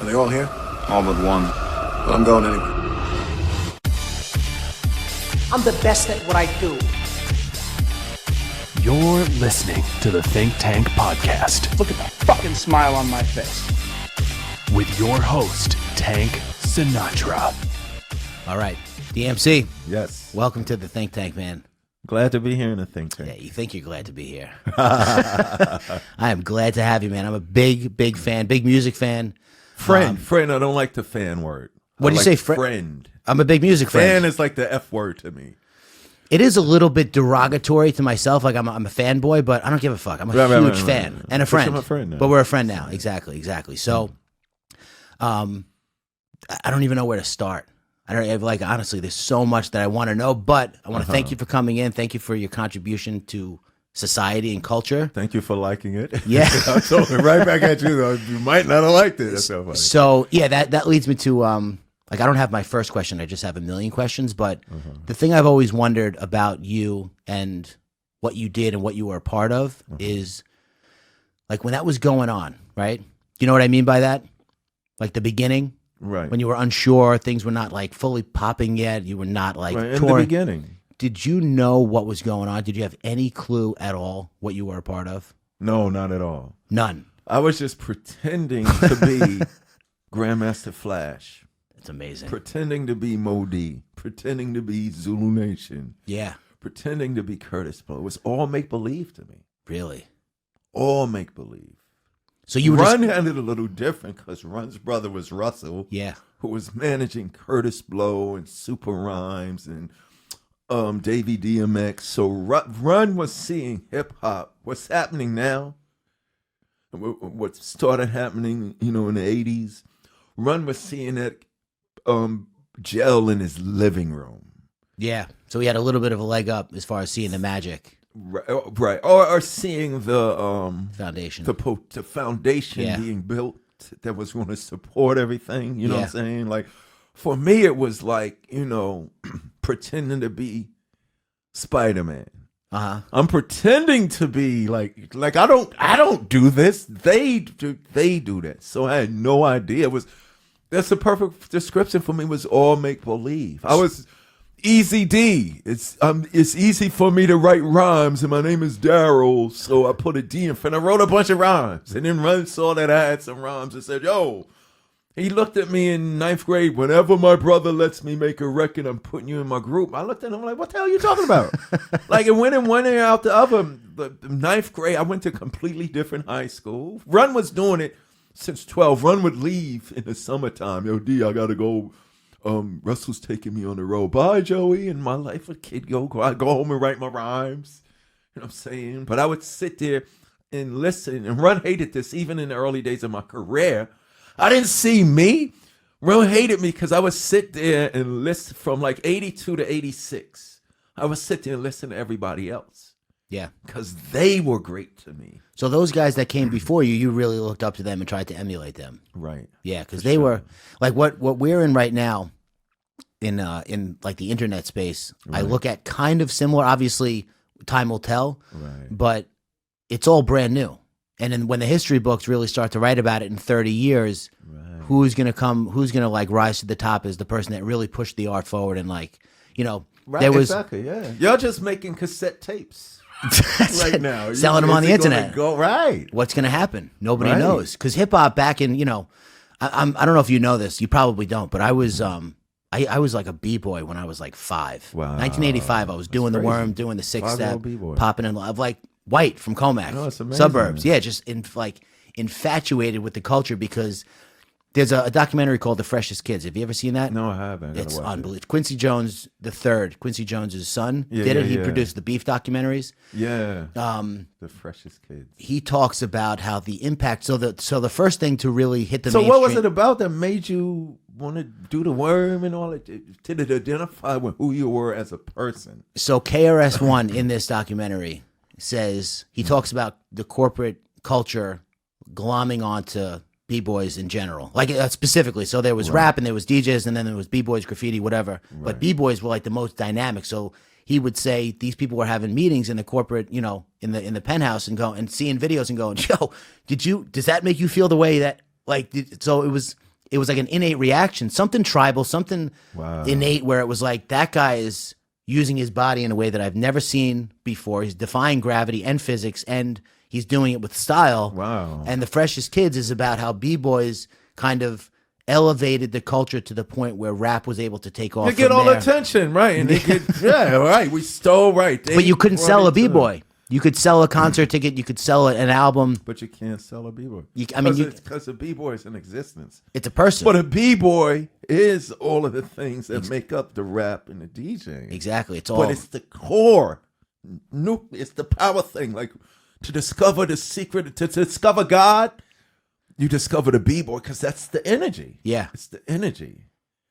Are they all here? All but one. Well, I'm going anyway. I'm the best at what I do. You're listening to the Think Tank Podcast Look at that fucking smile on my face. with your host, Tank Sinatra. All right, DMC, Yes. welcome to the Think Tank, man. Glad to be here in the think tank. Yeah, you think you're glad to be here. I am glad to have you, man. I'm a big fan, big music fan. Friend. I don't like the fan word. What do you say, friend? I'm a big music fan. Fan is like the F word to me. It is a little bit derogatory to myself. Like I'm a fanboy, but I don't give a fuck. I'm a huge fan and a friend. I'm a friend now. But we're a friend now. Exactly. So, I don't even know where to start. I don't like, honestly, there's so much that I want to know, but I want to thank you for coming in. Thank you for your contribution to society and culture. Thank you for liking it. Yeah. I'm throwing it right back at you, though. You might not have liked it. That's so funny. So, yeah, that leads me to, like, I don't have my first question. I just have a million questions. But the thing I've always wondered about you and what you did and what you were a part of is, like, when that was going on, right? You know what I mean by that? Like the beginning? Right. When you were unsure, things were not like fully popping yet. You were not like Right, in touring. the beginning. Did you know what was going on? Did you have any clue at all what you were a part of? No, not at all. None. I was just pretending to be Grandmaster Flash. It's amazing. Pretending to be Modi. Pretending to be Zulu Nation. Yeah, Pretending to be Curtis Blow. It was all make-believe to me. really. All make-believe. So you were Run just, had it a little different because Run's brother was Russell, yeah. who was managing Curtis Blow and Super Rhymes and Davey DMX. So Run was seeing hip hop. What's happening now? What started happening, in the 80s? Run was seeing that gel in his living room. Yeah. So he had a little bit of a leg up as far as seeing the magic Right. Or seeing the foundation. the foundation Yeah. being built that was going to support everything. You know what I'm Yeah. saying? Like, for me, it was like, pretending to be Spider-Man. I'm pretending to be like I don't do this. They do that. So I had no idea. That's the perfect description for me. Was all make believe. I was Easy D. It's easy for me to write rhymes, and my name is Darryl, so I put a D in front. I wrote a bunch of rhymes, and then Run saw that I had some rhymes and said, "Yo." He looked at me in 9th grade. Whenever my brother lets me make a record, I'm putting you in my group. I looked at him like, "What the hell are you talking about?" Like, it went in one ear out the other. The 9th grade, I went to a completely different high school. Run was doing it since 12. Run would leave in the summertime. "Yo, D, I gotta go. Russell's taking me on the road. Bye, Joey." And my life would I'd go home and write my rhymes. You know what I'm saying? But I would sit there and listen. And Run hated this even in the early days of my career. I didn't see me. Run hated me because I would sit there and listen from like 82 to 86. I would sit there and listen to everybody else Yeah. because they were great to me. So those guys that came before you, you really looked up to them and tried to emulate them. Right. Yeah, because they were like what we're in right now in like the internet space. I look at kind of similar. Obviously, time will tell. Right. But it's all brand new. And then when the history books really start to write about it in 30 years, who's gonna like rise to the top as the person that really pushed the art forward and like, Right. there was Exactly. Yeah. You're just making cassette tapes right now. selling them on the internet. Go right. What's gonna happen? Nobody Right. knows. Because hip hop back in, I don't know if you know this. You probably don't, but I was I was like a b-boy when I was like 5. Wow. 1985. I was doing the crazy. worm, doing the 6-step, 5-year-old b-boy. popping in love, like White from Comac, Oh, it's amazing. suburbs. Yeah, just infatuated with the culture because there's a documentary called The Freshest Kids. Have you ever seen that? No, I haven't. I gotta It's watch it. unbelievable. Quincy Jones the third, Quincy Jones's son, Yeah, did it. yeah, He yeah. produced the Beef documentaries. Yeah. The Freshest Kids. He talks about how the impact. So the first thing to really hit the So what was mainstream- it about that made you want to do the worm and all that? Did it identify with who you were as a person? So KRS-One in this documentary says he talks about the corporate culture glomming onto B-boys in general, like specifically. So there was rap and there was DJs and then there was B-boys, graffiti, whatever. But B-boys were like the most dynamic. So he would say these people were having meetings in the corporate, in the penthouse and go and seeing videos and going, "Yo, does that make you feel the way that like?" So it it was like an innate reaction, something tribal, something innate, where it was like, that guy is using his body in a way that I've never seen before. He's defying gravity and physics, and he's doing it with style. Wow. And the Freshest Kids is about how B-Boys kind of elevated the culture to the point where rap was able to take off. They get all the attention, right? And they get, right. We stole, right. But you couldn't sell a B-Boy. You could sell a concert ticket. You could sell an album. But you can't sell a B-Boy. Because a B-Boy is in existence. It's a person. But a B-Boy is all of the things that make up the rap and the DJing. Exactly. It's all. But it's the core. It's the power thing. Like, to discover the secret, to discover God, you discover the B-Boy, because that's the energy. Yeah. It's the energy.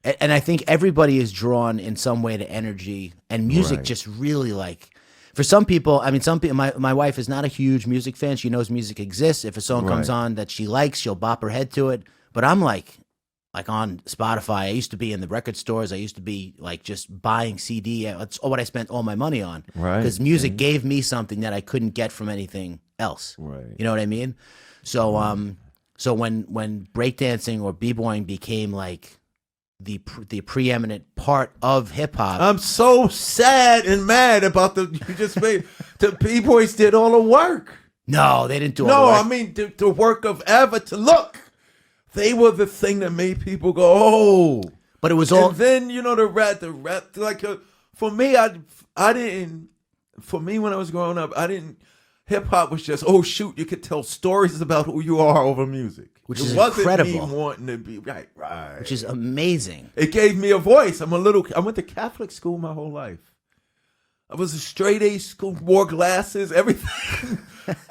And I think everybody is drawn in some way to energy, and music just really, like, for some people, I mean, some people, my wife is not a huge music fan. She knows music exists. If a song comes on that she likes, she'll bop her head to it. But I'm like on Spotify. I used to be in the record stores. I used to be like just buying CD. That's what I spent all my money on. Right. Because music gave me something that I couldn't get from anything else. Right. You know what I mean? So, so when breakdancing or b-boying became like the preeminent part of hip hop, I'm so sad and mad about you just made the B-Boys did all the work. No, they didn't do all No, the work. I mean the work of ever to look. They were the thing that made people go, oh. But it was all. And then the rap. Like for me, I didn't. For me, when I was growing up, I didn't. Hip hop was just, oh shoot, you could tell stories about who you are over music, which it is wasn't incredible. Me wanting to be right, which is amazing. It gave me a voice. I went to Catholic school my whole life. I was a straight A school, wore glasses, everything,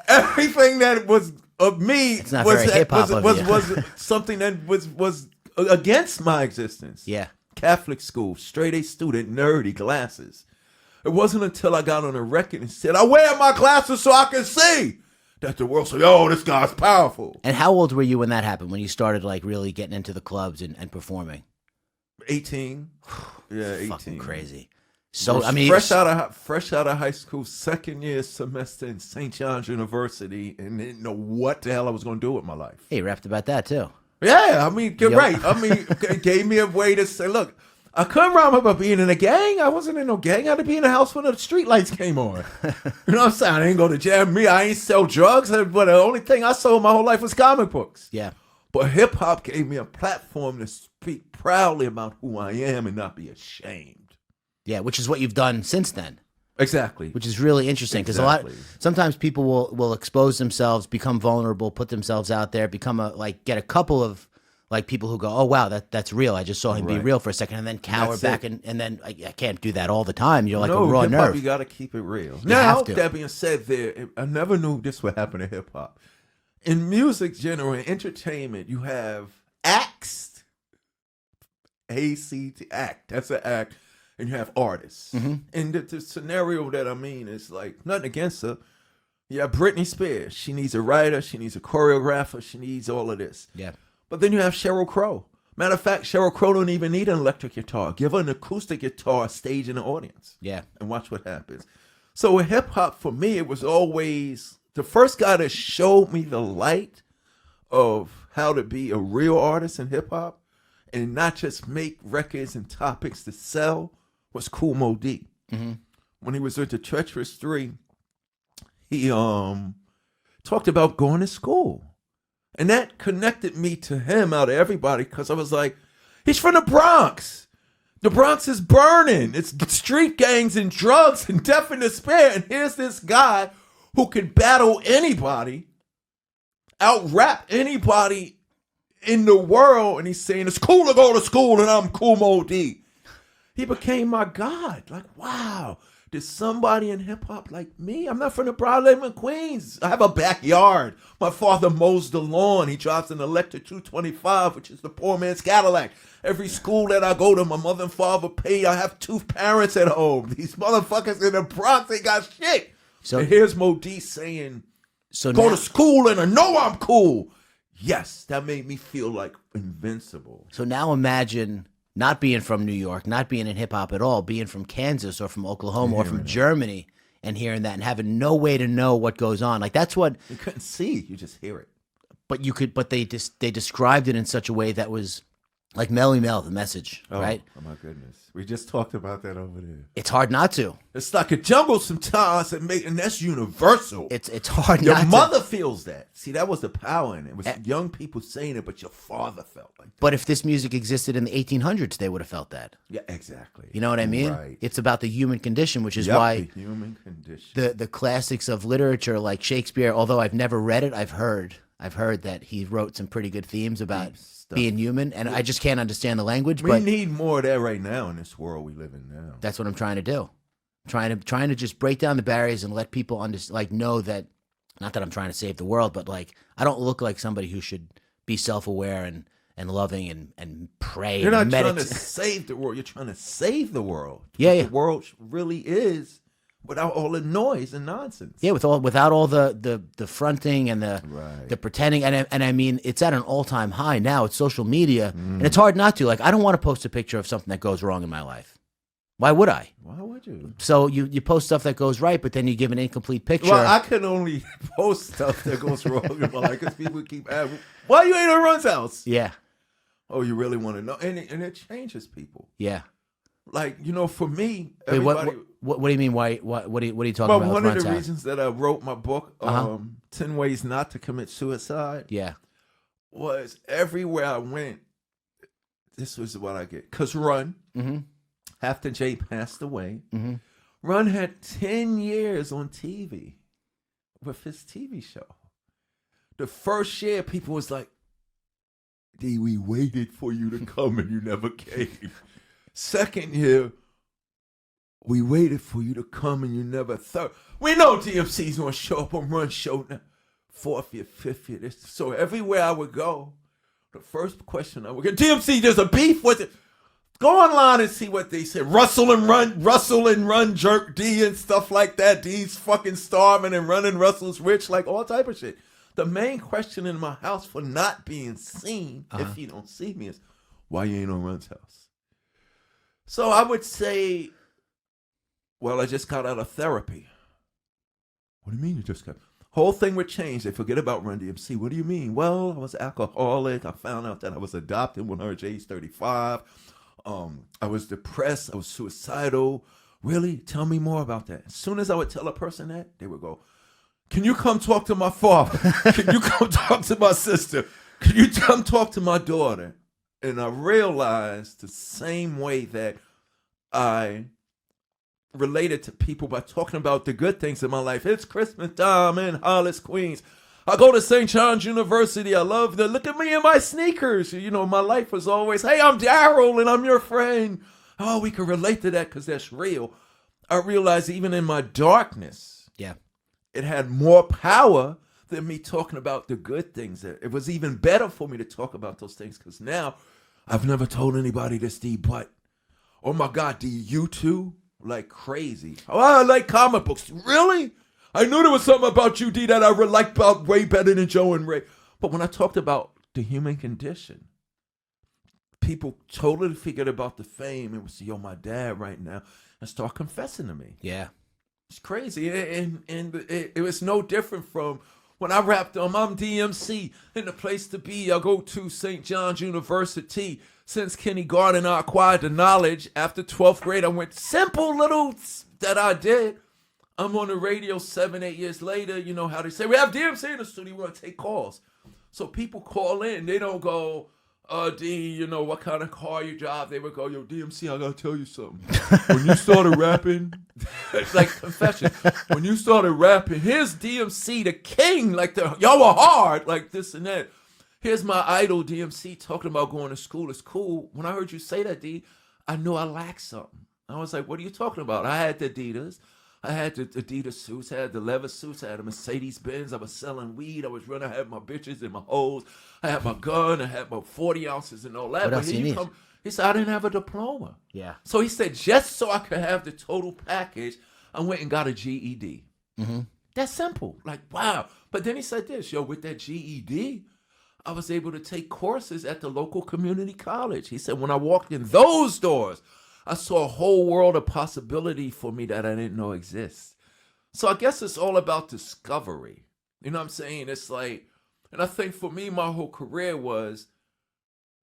everything that was of me it's not very hip hop was something that was against my existence. Yeah, Catholic school, straight A student, nerdy, glasses. It wasn't until I got on a record and said, I wear my glasses so I can see, that the world said, oh, this guy's powerful. And how old were you when that happened, when you started like really getting into the clubs and performing? 18. Yeah, 18. Fucking crazy. So, I mean, fresh out of high school, second year semester in St. John's University, and didn't know what the hell I was going to do with my life. Hey, you rapped about that too. Yeah, I mean, you're right. I mean, it gave me a way to say, look, I couldn't rhyme about being in a gang. I wasn't in no gang. I had to be in a house when the street lights came on. You know what I'm saying? I didn't go to jail. I ain't sell drugs. But the only thing I sold my whole life was comic books. Yeah. But hip hop gave me a platform to speak proudly about who I am and not be ashamed. Yeah, which is what you've done since then. Exactly. Which is really interesting because sometimes people will expose themselves, become vulnerable, put themselves out there, get a couple of like people who go, oh wow, that's real. I just saw him be real for a second, and then cower back, and then I can't do that all the time. You're like a raw nerve. You got to keep it real. Now, that being said, I never knew this would happen in hip hop. In music, generally, entertainment, you have acts, ACT, act. That's an act, and you have artists. Mm-hmm. And the scenario that I mean is like nothing against her. Yeah, Britney Spears. She needs a writer. She needs a choreographer. She needs all of this. Yeah. But then you have Sheryl Crow. Matter of fact, Sheryl Crow don't even need an electric guitar. Give her an acoustic guitar, stage in the audience. Yeah. And watch what happens. So with hip hop, for me, it was always the first guy that showed me the light of how to be a real artist in hip hop and not just make records and topics to sell was Kool Moe Dee. Mm-hmm. When he was with the Treacherous 3, he talked about going to school. And that connected me to him out of everybody because I was like, he's from the Bronx. The Bronx is burning. It's street gangs and drugs and death and despair. And here's this guy who can battle anybody, out-rap anybody in the world. And he's saying, it's cool to go to school and I'm Kool Moe Dee. He became my God. Like, wow. There's somebody in hip-hop like me. I'm not from the Bronx. I live in Queens. I have a backyard. My father mows the lawn. He drives an electric 225, which is the poor man's Cadillac. Every school that I go to, my mother and father pay. I have 2 parents at home. These motherfuckers in the Bronx ain't got shit. So and here's Moe Dee saying, go to school and I know I'm cool. Yes, that made me feel like invincible. So now imagine not being from New York, not being in hip-hop at all, being from Kansas or from Oklahoma or from Germany and hearing that and having no way to know what goes on. Like, that's what... You couldn't see, you just hear it. but they described it in such a way that was like Melly Mel, the message, right? Oh my goodness. We just talked about that over there. It's hard not to. It's like a jungle sometimes, and that's universal. It's hard your not to. Your mother feels that. See, that was the power in it. It was young people saying it, but your father felt like that. But if this music existed in the 1800s, they would have felt that. Yeah, exactly. You know what I mean? Right. It's about the human condition, which is why the human condition. The classics of literature like Shakespeare, although I've never read it, I've heard that he wrote some pretty good themes about being human, and I just can't understand the language. We but need more of that right now in this world we live in now. That's what I'm trying to do. Trying to just break down the barriers and let people know that, not that I'm trying to save the world, but like I don't look like somebody who should be self-aware and loving and pray. You're and not trying to save the world. You're trying to save the world. Yeah. The world really is without all the noise and nonsense. Yeah, without all the fronting and the pretending, and I mean it's at an all-time high now. It's social media, and it's hard not to. Like I don't want to post a picture of something that goes wrong in my life. Why would I? Why would you? So you post stuff that goes right, but then you give an incomplete picture. Well, I can only post stuff that goes wrong in my life because people keep asking, "Why you ain't on Run's house?" Yeah. Oh, you really want to know? And it changes people. Yeah. Like, for me, wait, everybody. What do you mean? Why? What are you talking about? Well, one of the house? reasons that I wrote my book, 10 Ways Not to Commit Suicide, was everywhere I went, this was what I get. Because Run, after Jay passed away, Run had 10 years on TV with his TV show. The first year, people was like, D, we waited for you to come and you never came. Second year, we waited for you to come and you never. Third, we know DMC's gonna show up on Run show now. Fourth year, fifth year. So everywhere I would go, the first question I would get, DMC, there's a beef with it. Go online and see what they said. Russell and Run, Jerk D and stuff like that. D's fucking starving and running. Russell's rich, like all type of shit. The main question in my house for not being seen, if you don't see me, is why you ain't on Run's house? So I would say, well, I just got out of therapy. What do you mean you just got? Whole thing would change. They forget about Run-DMC. What do you mean? Well, I was alcoholic. I found out that I was adopted when I was age 35. I was depressed. I was suicidal. Really? Tell me more about that. As soon as I would tell a person that, they would go, can you come talk to my father? Can you come talk to my sister? Can you come talk to my daughter? And I realized the same way that I related to people by talking about the good things in my life. It's Christmas time in Hollis, Queens. I go to St. John's University. I love look at me in my sneakers. My life was always, hey, I'm Darryl and I'm your friend. Oh, we can relate to that because that's real. I realized even in my darkness, it had more power than me talking about the good things. It was even better for me to talk about those things because now I've never told anybody this, D, but, oh my God, D, you too? Like crazy. Oh, I like comic books. Really? I knew there was something about you, D, that I liked about way better than Joe and Ray. But when I talked about the human condition, people totally forget about the fame and would say, yo, my dad right now, and start confessing to me. Yeah. It's crazy. And it was no different from when I rapped I'm DMC in the place to be. I go to St. John's University. Since kindergarten, I acquired the knowledge. After 12th grade, I went simple little that I did. I'm on the radio 7-8 years later. You know how they say, we have DMC in the studio. We want to take calls. So people call in. They don't go, D, what kind of car you drive? They would go, yo, DMC, I got to tell you something. When you started rapping, it's like confession. When you started rapping, here's DMC, the king. Like, y'all were hard, like this and that. Here's my idol, DMC, talking about going to school. It's cool. When I heard you say that, D, I knew I lacked something. I was like, what are you talking about? I had the Adidas. I had the Adidas suits. I had the leather suits. I had a Mercedes-Benz. I was selling weed. I was running. I had my bitches and my hoes. I had my gun. I had my 40 ounces and all that. What else do you need? He said, I didn't have a diploma. Yeah. So he said, just so I could have the total package, I went and got a GED. Mm-hmm. That's simple. Like, wow. But then he said this, yo, with that GED, I was able to take courses at the local community college. He said, when I walked in those doors, I saw a whole world of possibility for me that I didn't know exists. So I guess it's all about discovery. You know what I'm saying? It's like, And I think for me, my whole career was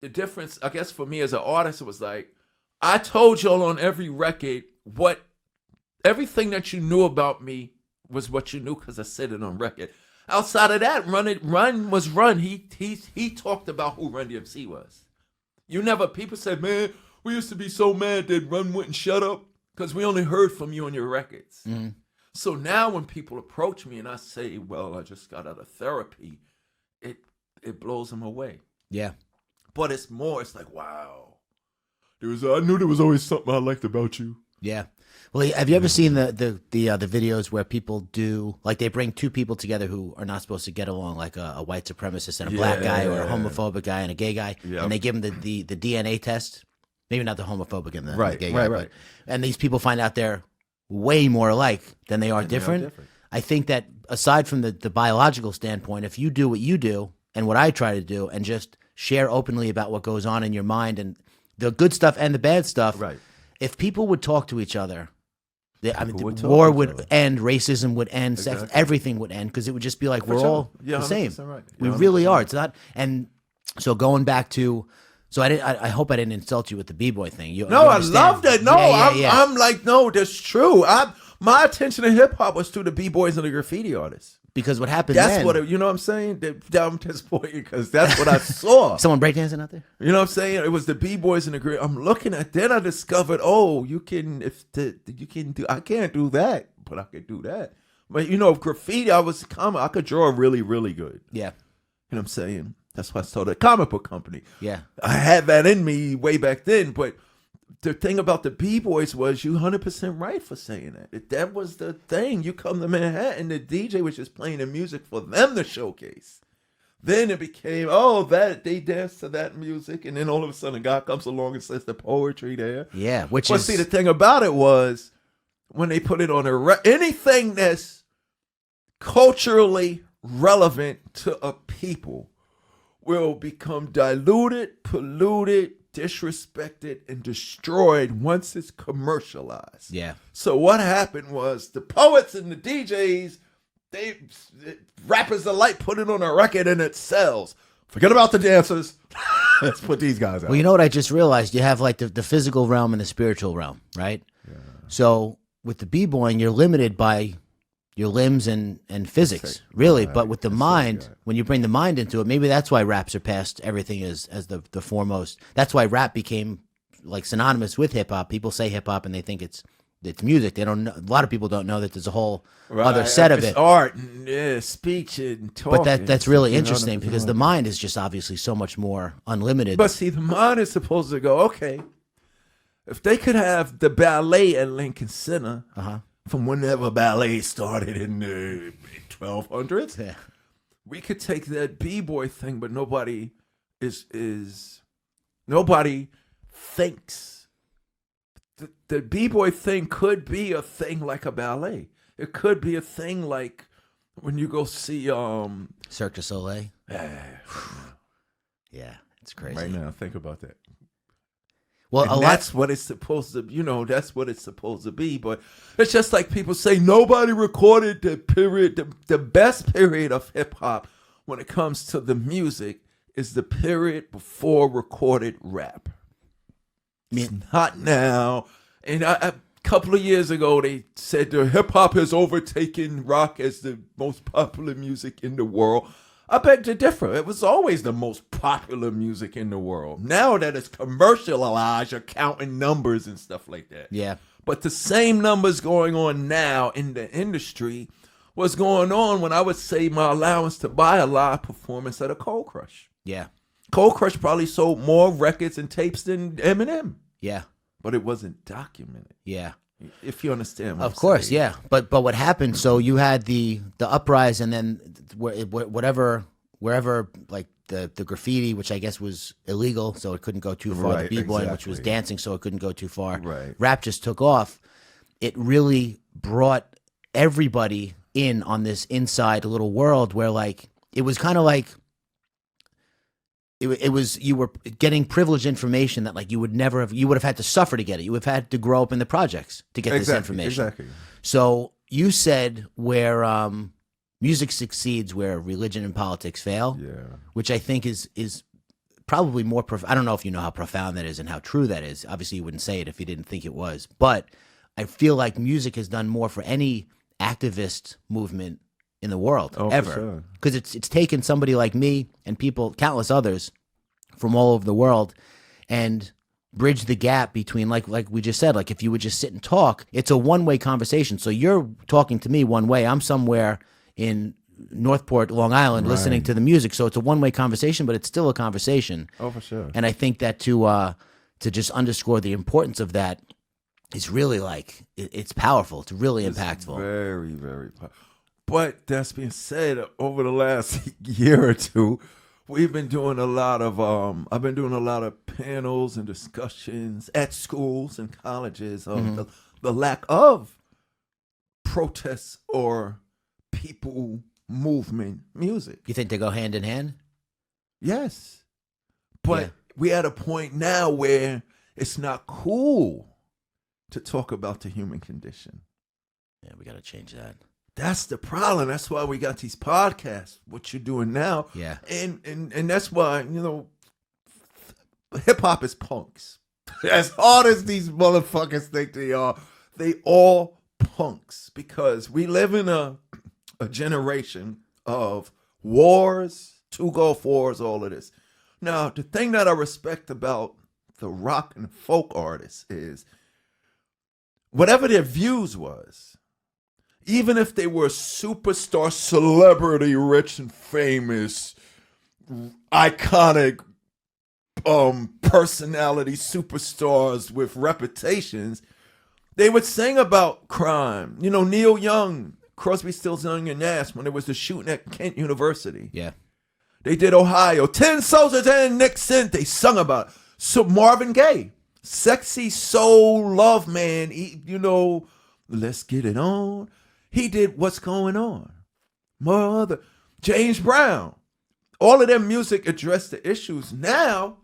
the difference. I guess for me as an artist, it was like, I told y'all on every record everything that you knew about me was what you knew because I said it on record. Outside of that, Run was Run. He talked about who Run-DMC was. People said, man, we used to be so mad that Run wouldn't shut up because we only heard from you on your records. Mm-hmm. So now when people approach me and I say, well, I just got out of therapy, it blows them away. Yeah. But it's like, wow. I knew there was always something I liked about you. Yeah. Well, have you ever seen the videos where people do, like, they bring two people together who are not supposed to get along, like a white supremacist and a black guy, or a homophobic guy and a gay guy, and they give them the DNA test? Maybe not the homophobic and the gay guy, right. And these people find out they're way more alike than they are different. I think that aside from the biological standpoint, if you do what you do and what I try to do and just share openly about what goes on in your mind and the good stuff and the bad stuff, right. If people would talk to each other, war would end, racism would end, sex, everything would end, because it would just be like, we're all the same. Right. We really are. It's not. And so going back to, I hope I didn't insult you with the B-boy thing. I love that. No, I'm like, no, that's true. My attention to hip hop was to the B-boys and the graffiti artists. Because what happened you know what I'm saying? I'm disappointed because that's what I saw. Someone breakdancing out there? You know what I'm saying? It was the B-boys and the graffiti. I'm looking at, then I discovered, I can't do that, but I could do that. But graffiti, I could draw really, really good. Yeah. You know what I'm saying? That's why I started a comic book company. Yeah. I had that in me way back then, but the thing about the B-boys was you 100% right for saying that. That was the thing. You come to Manhattan, the DJ was just playing the music for them to showcase. Then it became, that they dance to that music, and then all of a sudden a guy comes along and says the poetry there. Yeah, see, the thing about it was when they put it on anything that's culturally relevant to a people will become diluted, polluted, disrespected, and destroyed once it's commercialized. Yeah. So what happened was the poets and the DJs, rappers alike, put it on a record and it sells. Forget about the dancers. Let's put these guys out. Well, you know what I just realized? You have like the physical realm and the spiritual realm, right? Yeah. So with the b-boying, you're limited by your limbs and physics, really. Right. But with the mind, when you bring the mind into it, maybe that's why rap surpassed everything as the foremost. That's why rap became like synonymous with hip hop. People say hip hop and they think it's music. They don't know. A lot of people don't know that there's a whole other set of it. Art, speech, and talk. But that's really interesting because the mind is just obviously so much more unlimited. But see, the mind is supposed to go, okay, if they could have the ballet at Lincoln Center, from whenever ballet started in the 1200s, we could take that b-boy thing, but nobody thinks. The b-boy thing could be a thing like a ballet. It could be a thing like when you go see Cirque du Soleil. Yeah, it's crazy. Right now, think about that. Well, that's what it's supposed to, that's what it's supposed to be. But it's just like people say, nobody recorded the best period of hip hop when it comes to the music is the period before recorded rap. It's not now. And a couple of years ago, they said the hip hop has overtaken rock as the most popular music in the world. I beg to differ. It was always the most popular music in the world. Now that it's commercialized, you're counting numbers and stuff like that. Yeah. But the same numbers going on now in the industry was going on when I would say my allowance to buy a live performance at a Cold Crush. Yeah. Cold Crush probably sold more records and tapes than Eminem. Yeah. But it wasn't documented. Yeah. If you understand what Of course, yeah. But what happened, so you had the uprise and then wherever like the graffiti, which I guess was illegal, so it couldn't go too far. Right, the b-boy, exactly. which was dancing, so it couldn't go too far. Right. Rap just took off. It really brought everybody in on this inside little world where like it was kind of like it was you were getting privileged information that like you would have had to suffer to get it. You would have had to grow up in the projects to get this information. Exactly. So you said where music succeeds where religion and politics fail. Yeah. Which I think is probably more. I don't know if you know how profound that is and how true that is. Obviously, you wouldn't say it if you didn't think it was. But I feel like music has done more for any activist movement in the world ever, because it's taken somebody like me and people, countless others, from all over the world, and bridge the gap between, like we just said, like if you would just sit and talk, it's a one-way conversation. So you're talking to me one way, I'm somewhere in Northport, Long Island, listening to the music. So it's a one-way conversation, but it's still a conversation. Oh, for sure. And I think that to just underscore the importance of that is really like, it's powerful. It's really impactful. Very, very powerful. But that's being said, over the last year or two, we've been doing a lot of, I've been doing a lot of panels and discussions at schools and colleges of the lack of protests or people movement music. You think they go hand in hand? Yes. But we're at a point now where it's not cool to talk about the human condition. Yeah, we got to change that. That's the problem. That's why we got these podcasts, what you're doing now. Yeah. And that's why, hip hop is punks. As hard as these motherfuckers think they are, they all punks, because we live in a generation of wars, two Gulf Wars, all of this. Now, the thing that I respect about the rock and folk artists is whatever their views was, even if they were superstar, celebrity, rich and famous, iconic personality superstars with reputations, they would sing about crime. Neil Young, Crosby, Stills, Young and Nash, when there was the shooting at Kent University. Yeah. They did Ohio. 10 soldiers and Nixon. They sung about it. So Marvin Gaye, sexy soul love man, let's get it on. He did What's Going On. Mother. James Brown. All of their music addressed the issues. Now,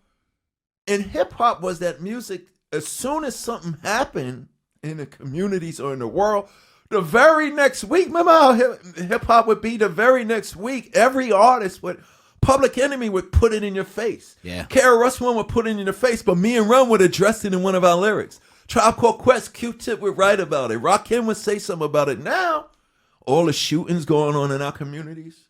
in hip-hop was that music, as soon as something happened in the communities or in the world, the very next week, remember how hip-hop would be the very next week, every artist would, Public Enemy would put it in your face. Yeah. KRS-One would put it in your face, but me and Run would address it in one of our lyrics. Tribe Called Quest, Q-Tip would write about it. Rakim would say something about it. Now, all the shootings going on in our communities.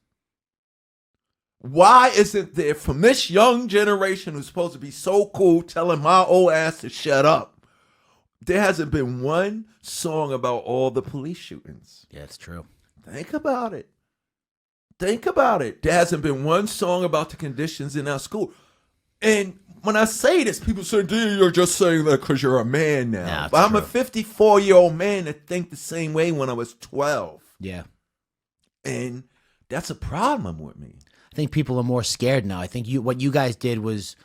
Why isn't there, from this young generation who's supposed to be so cool, telling my old ass to shut up, there hasn't been one song about all the police shootings. Yeah, it's true. Think about it. Think about it. There hasn't been one song about the conditions in our school. And when I say this, people say, "Dude, you're just saying that because you're a man now." Nah, but I'm true. a 54-year-old man that think the same way when I was 12. Yeah. And that's a problem with me. I think people are more scared now. I think what you guys did was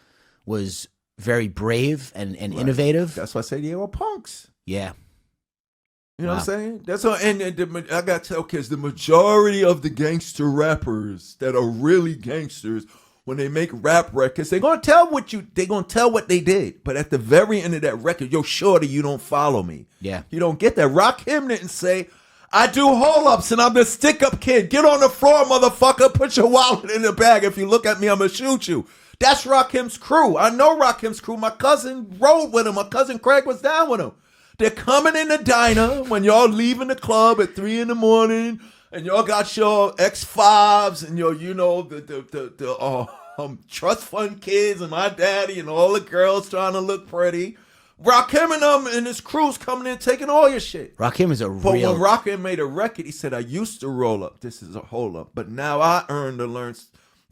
very brave and innovative. That's why I say they were punks. Yeah. You know what I'm saying? That's all. And I got to tell kids, the majority of the gangster rappers that are really gangsters, when they make rap records, they're gonna tell what they did. But at the very end of that record, yo, shorty, you don't follow me. Yeah. You don't get that. Rakim didn't say, "I do hold-ups and I'm the stick-up kid. Get on the floor, motherfucker. Put your wallet in the bag. If you look at me, I'm gonna shoot you." That's Rakim's crew. I know Rakim's crew. My cousin rode with him. My cousin Craig was down with him. They're coming in the diner when y'all leaving the club at 3 a.m. and y'all got your X5s and your, the trust fund kids and my daddy and all the girls trying to look pretty. Rakim and them and his crew's coming in taking all your shit. Rakim is But when Rakim made a record, he said, "I used to roll up. This is a hold up. But now I earn to learn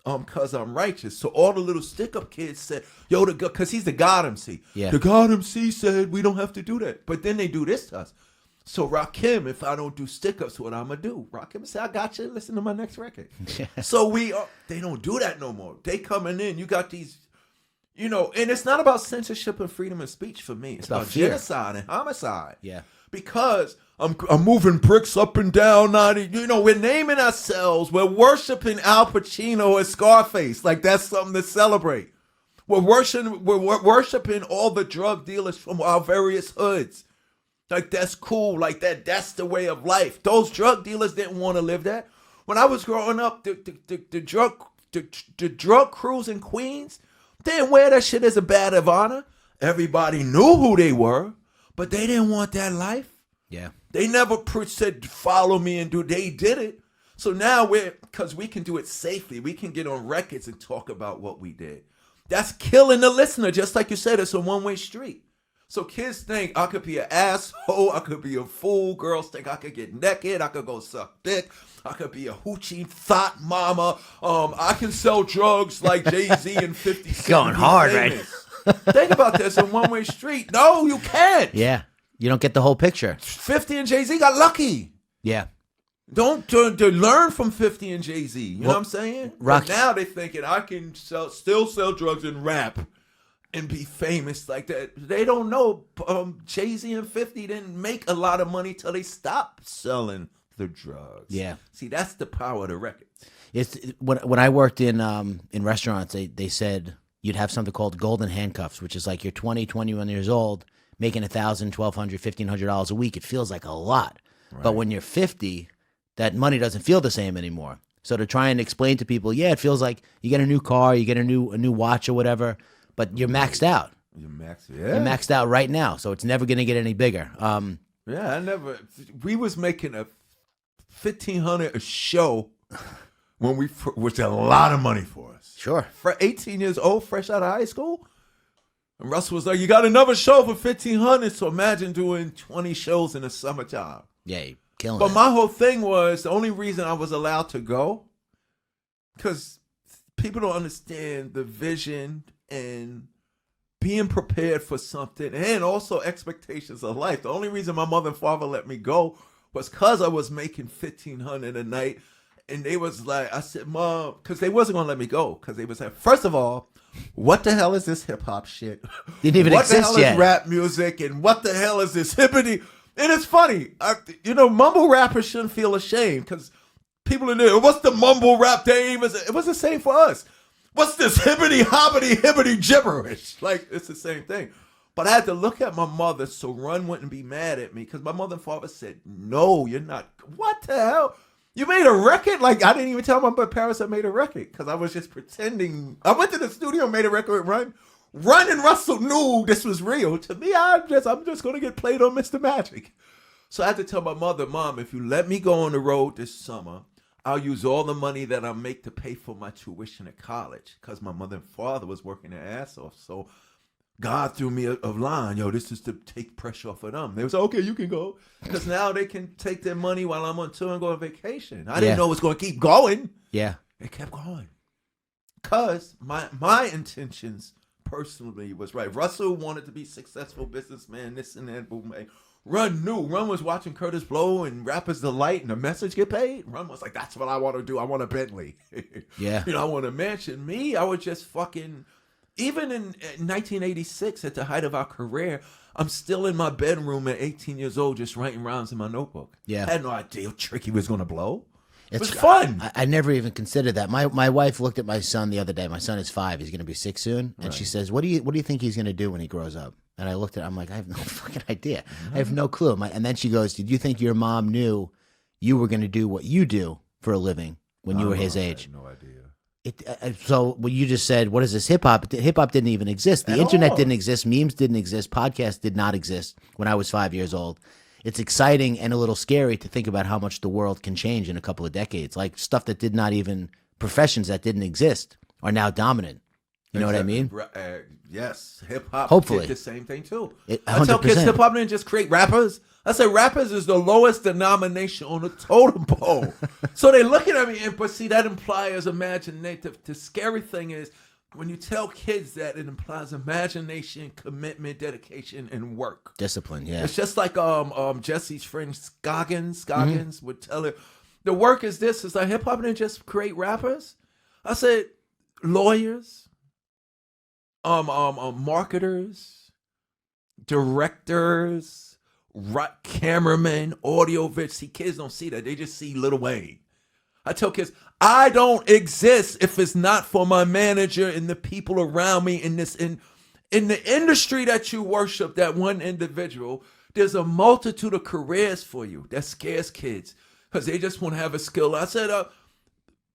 because I'm righteous." So all the little stick-up kids said, yo, because he's the God MC. Yeah. The God MC said we don't have to do that. But then they do this to us. So Rakim, if I don't do stick-ups, what I'm going to do? Rakim said, "I got you. Listen to my next record." So they don't do that no more. They coming in. You got these, and it's not about censorship and freedom of speech for me. It's about genocide and homicide. Yeah. Because I'm moving bricks up and down. We're naming ourselves. We're worshiping Al Pacino and Scarface. Like that's something to celebrate. We're worshiping all the drug dealers from our various hoods. Like that's cool. Like that's the way of life. Those drug dealers didn't want to live that. When I was growing up, the drug crews in Queens, they didn't wear that shit as a badge of honor. Everybody knew who they were, but they didn't want that life. Yeah. They never said, follow me and do. They did it. So now because we can do it safely, we can get on records and talk about what we did. That's killing the listener. Just like you said, it's a one-way street. So kids think I could be an asshole, I could be a fool. Girls think I could get naked, I could go suck dick, I could be a hoochie thought mama. I can sell drugs like Jay-Z and 50 Cent. Going hard, right? Think about this, a one-way street. No, you can't. Yeah. You don't get the whole picture. 50 and Jay-Z got lucky. Yeah. Don't learn from 50 and Jay-Z. You know what I'm saying? Rock. But now they're thinking I can still sell drugs and rap and be famous like that. They don't know Jay-Z and 50 didn't make a lot of money till they stopped selling the drugs. Yeah. See, that's the power of the records. It's when I worked in restaurants, they said you'd have something called golden handcuffs, which is like you're 20, 21 years old, making $1,000, $1,200, $1,500 a week. It feels like a lot. Right. But when you're 50, that money doesn't feel the same anymore. So to try and explain to people, yeah, it feels like you get a new car, you get a new watch or whatever, but you're maxed out. You're maxed out right now, so it's never going to get any bigger. We was making a $1,500 a show when which is a lot of money for us. Sure. For 18 years old, fresh out of high school. And Russell was like, you got another show for $1,500, so imagine doing 20 shows in the summertime. Yeah, you're killing But it. my whole thing was, the only reason I was allowed to go, because people don't understand the vision and being prepared for something, and also expectations of life. The only reason my mother and father let me go was because I was making $1,500 a night. And they was like, I said, Mom, because they wasn't going to let me go. Because they was like, first of all, what the hell is this hip hop shit? Didn't even exist yet. What the hell is rap music? And what the hell is this hippity? And it's funny. Mumble rappers shouldn't feel ashamed because people in there, what's the mumble rap name? It was the same for us. What's this hippity hoppity hippity gibberish? Like, it's the same thing. But I had to look at my mother so Run wouldn't be mad at me because my mother and father said, no, you're not. What the hell? You made a record? Like, I didn't even tell my parents I made a record because I was just pretending. I went to the studio and made a record with Run. Run and Russell knew this was real. To me, I'm just going to get played on Mr. Magic. So I had to tell my mother, Mom, if you let me go on the road this summer, I'll use all the money that I make to pay for my tuition at college because my mother and father was working their ass off. So God threw me a line, this is to take pressure off of them. They was like, okay, you can go. Because now they can take their money while I'm on tour and go on vacation. I didn't know it was going to keep going. Yeah. It kept going. Because my intentions personally was right. Russell wanted to be successful businessman, this and that. Boom. Run knew. Run was watching Curtis Blow and Rappers Delight and The Message get paid. Run was like, that's what I want to do. I want a Bentley. Yeah. I want a mansion. Me, I was just fucking... Even in 1986, at the height of our career, I'm still in my bedroom at 18 years old just writing rhymes in my notebook. Yeah. I had no idea how tricky was going to blow. It was fun. I never even considered that. My wife looked at my son the other day. My son is 5. He's going to be 6 soon. And she says, what do you think he's going to do when he grows up? And I looked at him. I'm like, I have no fucking idea. I have no clue. And then she goes, did you think your mom knew you were going to do what you do for a living when you were his age? I had no idea. So what you just said, what is this hip hop? Hip hop didn't even exist. The internet didn't exist. Memes didn't exist. Podcasts did not exist when I was 5 years old. It's exciting and a little scary to think about how much the world can change in a couple of decades. Like stuff that did not even, professions that didn't exist are now dominant. You know what I mean? Yes. Hip hop Hopefully. did the same thing too. 100%. I tell kids hip hop didn't just create rappers. I say rappers is the lowest denomination on the totem pole. So they looking at me, but see, that implies imagination. The scary thing is when you tell kids that, it implies imagination, commitment, dedication, and work. Discipline, yeah. It's just like Jesse's friend Scoggins would tell her, the work is this. It's like hip hop didn't just create rappers. I said lawyers, marketers, directors, cameramen, audio vids. See, kids don't see that. They just see Lil Wayne. I tell kids, I don't exist if it's not for my manager and the people around me in the industry that you worship, that one individual. There's a multitude of careers for you. That scares kids. because they just want to have a skill. I said,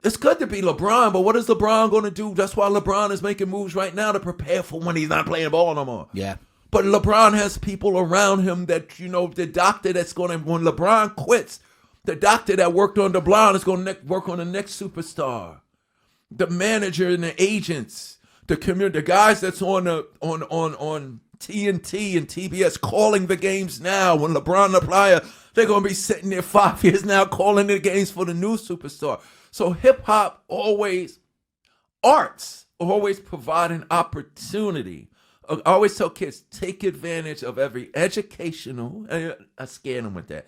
it's good to be LeBron, but what is LeBron going to do? That's why LeBron is making moves right now to prepare for when he's not playing ball no more. Yeah. But LeBron has people around him that, you know, the doctor that's going to, when LeBron quits, the doctor that worked on LeBron is going to work on the next superstar. The manager and the agents, the community, the guys that's on TNT and TBS calling the games now. When LeBron the player, they're going to be sitting there 5 years now calling the games for the new superstar. So hip hop arts always provide an opportunity. I always tell kids, take advantage of every educational, I scare them with that.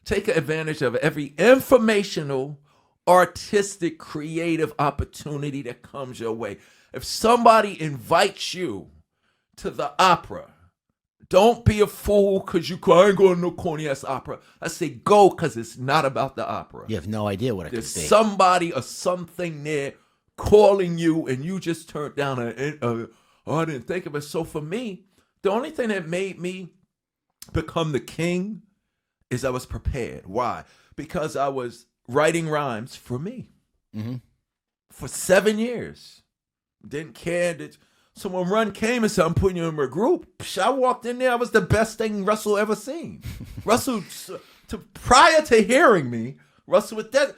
Take advantage of every informational, artistic, creative opportunity that comes your way. If somebody invites you to the opera, don't be a fool because I ain't going to no corny ass opera. I say go because it's not about the opera. You have no idea what it could be. There's somebody or something there calling you and you just turned down I didn't think of it. So for me, the only thing that made me become the king is I was prepared. Why? Because I was writing rhymes for me. Mm-hmm. For 7 years. Didn't care that someone Run came and said, I'm putting you in my group. I walked in there, I was the best thing Russell ever seen. Russell, prior to hearing me, Russell was that.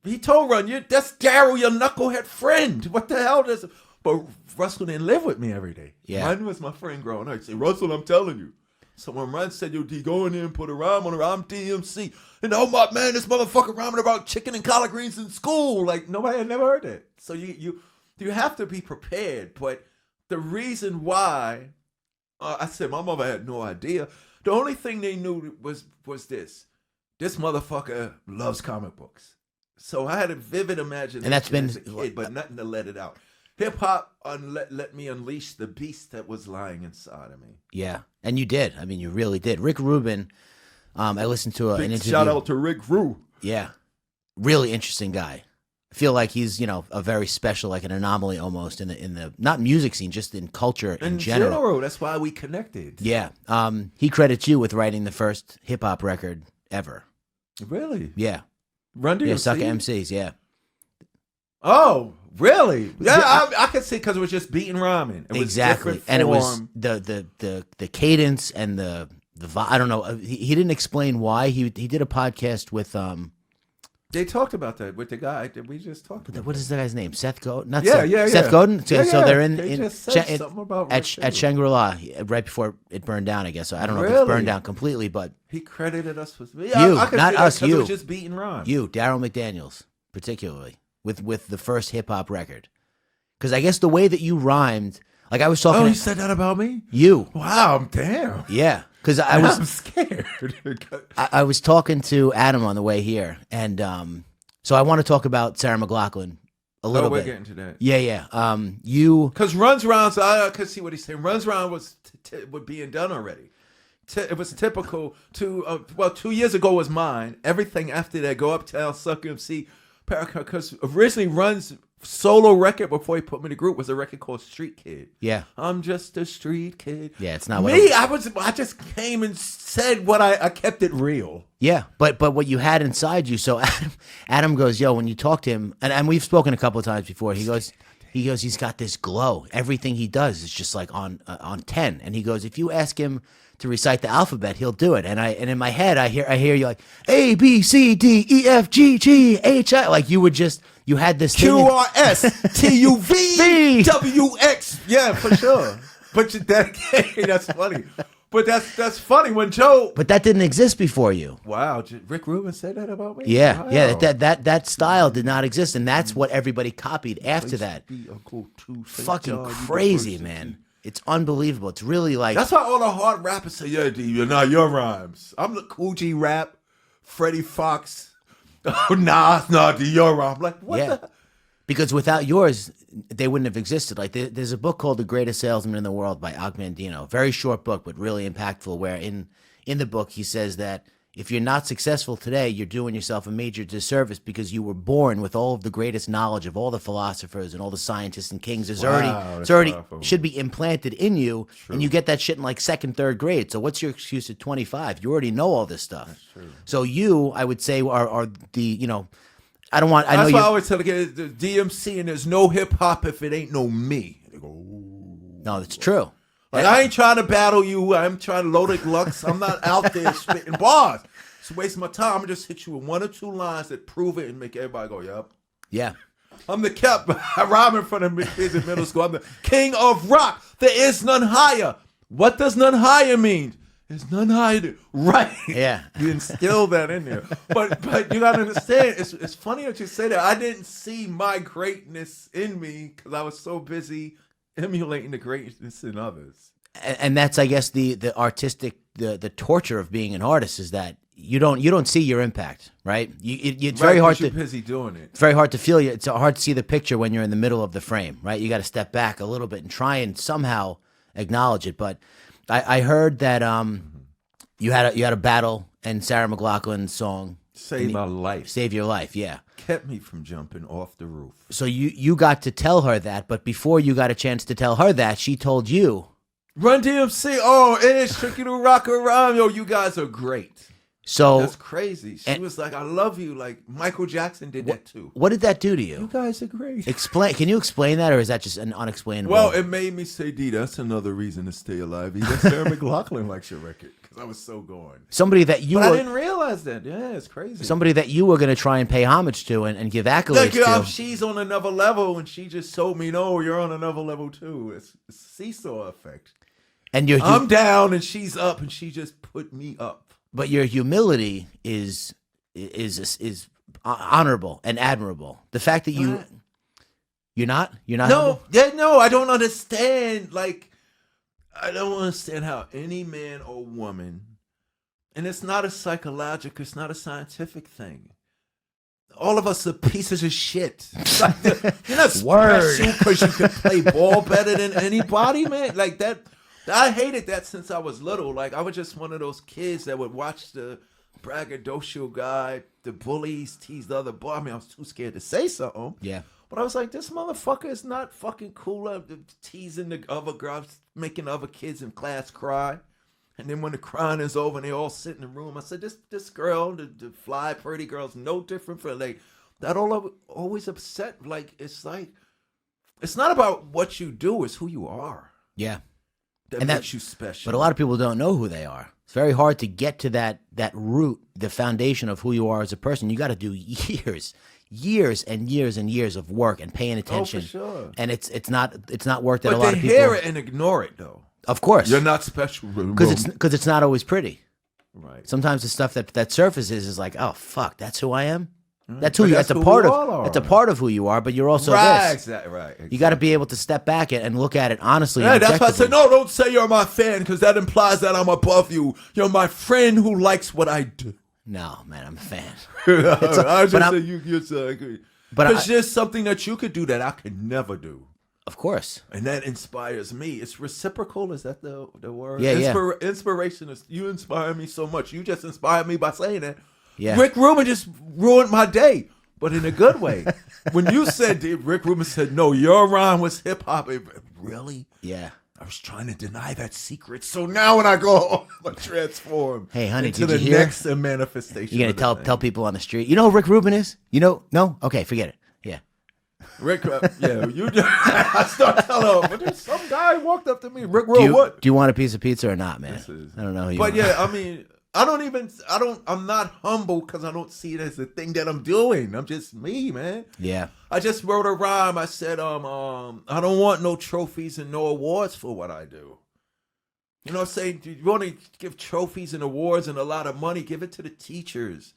He told Run, that's Darryl, your knucklehead friend. What the hell does it? But Russell didn't live with me every day. Yeah. Run was my friend growing up. He'd say, Russell, I'm telling you. So when Run said, yo, D, go in there and put a rhyme on her, I'm DMC. And oh my man, this motherfucker rhyming about chicken and collard greens in school. Like nobody had never heard that. So you have to be prepared. But the reason why, I said my mother had no idea. The only thing they knew was this. This motherfucker loves comic books. So I had a vivid imagination and that's been, as a kid, but nothing to let it out. Hip-hop let me unleash the beast that was lying inside of me. Yeah, and you did. I mean, you really did. Rick Rubin, I listened to an interview. Shout out to Rick Rue. Yeah, really interesting guy. I feel like he's, a very special, like an anomaly almost in the not music scene, just in culture in general. That's why we connected. Yeah. He credits you with writing the first hip-hop record ever. Really? Yeah. Run-DMC? Yeah, Sucker MCs, yeah. Oh, really? Yeah, I could see because it was just beating rhyming. It was exactly, and it was the cadence and the I don't know. He didn't explain why. He did a podcast with They talked about that with the guy that we just talked about. What is the guy's name? Seth Godin? Seth Godin? Yeah, so they're at Shangri-La right before it burned down, I guess. So I don't know if Really? it's burned down completely, but he credited us with not us, you. It was just beating rhymes. You, Darryl McDaniels, particularly with the first hip hop record, because I guess the way that you rhymed, like I was talking. Oh, he said that about me? You. Wow, damn. Yeah. Because I'm scared. I was talking to Adam on the way here, and so I want to talk about Sarah McLachlan a little bit. We're getting to that. Yeah. You because Runs Rounds, I could see what he's saying. Runs Round was being done already. It was typical. 2 years ago was mine. Everything after that, Go Uptown, Suck MC, because originally Run's solo record before he put me in the group was a record called Street Kid. Yeah. I'm just a street kid. Yeah, it's not what I just came and said what I kept it real. Yeah, but what you had inside you. So Adam goes, yo, when you talk to him, and we've spoken a couple of times before, he goes, he's got this glow. Everything he does is just like on 10. And he goes, if you ask him to recite the alphabet, he'll do it. And in my head, I hear you like A B C D E F G G H I. Like you had this Q R S T U V W X. Yeah, for sure. But that's funny. But that's funny when Joe. But that didn't exist before you. Wow, Rick Rubin said that about me. Yeah, wow. Yeah. That style did not exist, and that's what everybody copied after that. Fucking crazy, man. It's unbelievable. It's really like that's why all the hard rappers say, "Yeah, D, you're not your rhymes." I'm the Cool G rap, Freddie Fox. Oh, nah, D, your rhyme. I'm like, what the? Because without yours, they wouldn't have existed. Like there's a book called The Greatest Salesman in the World by Og Mandino. Very short book, but really impactful. Where in the book he says that if you're not successful today, you're doing yourself a major disservice because you were born with all of the greatest knowledge of all the philosophers and all the scientists and kings. It's already powerful. should be implanted in you, and you get that shit in like second, third grade. So what's your excuse at 25? You already know all this stuff. So you, I would say, are the, you know, I don't want. I know That's you. why I always tell the kids, the DMC, and there's no hip hop if it ain't no me. They go, ooh. No, that's true. Like, I ain't trying to battle you. I'm trying to load it Lux. I'm not out there spitting bars. It's a waste of my time. I'm going to just hit you with 1 or 2 lines that prove it and make everybody go, yep. Yeah. I'm the cap. I rhyme in front of kids in middle school. I'm the king of rock. There is none higher. What does none higher mean? There's none higher than right. Yeah. You instill that in there. But you got to understand, it's funny that you say that. I didn't see my greatness in me because I was so busy emulating the greatness in others. And that's, I guess, the artistic, the torture of being an artist is that you don't see your impact, right? It's very hard to. You're busy doing it. It's very hard to feel. It's hard to see the picture when you're in the middle of the frame, right? You got to step back a little bit and try and somehow acknowledge it. But I heard that you had a battle and Sarah McLachlan's song Saved my life. Save Your Life, yeah. Kept me from jumping off the roof. So you got to tell her that, but before you got a chance to tell her that, she told you. Run-DMC, oh, it is tricky to rock around. Yo, you guys are great. So That's crazy. She was like, I love you. Like Michael Jackson did that too. What did that do to You you? guys are great. Can you explain that, or is that just an unexplainable? Well, it made me say, D, that's another reason to stay alive. Even Sarah McLachlan likes your record because I was so going. somebody that you But I were, didn't realize that. Yeah, it's crazy. somebody that you were going to try and pay homage to and give accolades to. She's on another level, and she just told me, no, you're on another level too. It's a seesaw effect. And I'm down, and she's up, and she just put me up. but your humility is honorable and admirable. The fact that you're not humble? No, I don't understand. Like, I don't understand how any man or woman, and it's not a psychological, it's not a scientific thing. All of us are pieces of shit. Like, you're not special because you can play ball better than anybody, man. Like that. I hated that since I was little. Like, I was just one of those kids that would watch the braggadocio guy, the bullies tease the other boy. I mean, I was too scared to say something. Yeah. But I was like, this motherfucker is not fucking cool. Teasing the other girls, making other kids in class cry. And then when the crying is over and they all sit in the room, I said, this girl, the fly pretty girl's no different from, like, that always upset. Like, it's not about what you do, it's who you are. Yeah. That makes you special. But a lot of people don't know who they are. It's very hard to get to that root, the foundation of who you are as a person. You got to do years and years and years of work and paying attention. Oh, for sure. And it's not work that but a lot they of people hear it and ignore it, though. Of course. You're not special. Because it's not always pretty. Right. Sometimes the stuff that surfaces is like, oh fuck, that's who I am. Right. That's who you. That's a part of. That's a part of who you are. But you're also right, this. exactly, right. Exactly. You got to be able to step back and look at it honestly. Yeah, and that's why I said, objectively. no, don't say you're my fan because that implies that I'm above you. You're my friend who likes what I do. No, man, I'm a fan. I just but say you're so agree. But Because there's something that you could do that I could never do. Of course. And that inspires me. It's reciprocal. Is that the word? Yeah, Inspiration is, you inspire me so much. You just inspired me by saying that. Yeah. Rick Rubin just ruined my day, but in a good way. When you said, Rick Rubin said, no, your rhyme was hip hop. Really? Yeah. I was trying to deny that secret. So now when I go home, I transform. Hey, honey, into did the you hear? next manifestation. You're going to tell people on the street, you know who Rick Rubin is? You know? No? Okay, forget it. Yeah. Rick, yeah, you just, I start telling him, but there's some guy walked up to me. Rick Rubin, what? Do you want a piece of pizza or not, man? I don't know who you But are. yeah, I mean, I'm not humble because I don't see it as the thing that I'm doing. I'm just me, man. Yeah. I just wrote a rhyme. I said, I don't want no trophies and no awards for what I do. You know what I'm saying? You want to give trophies and awards and a lot of money, give it to the teachers.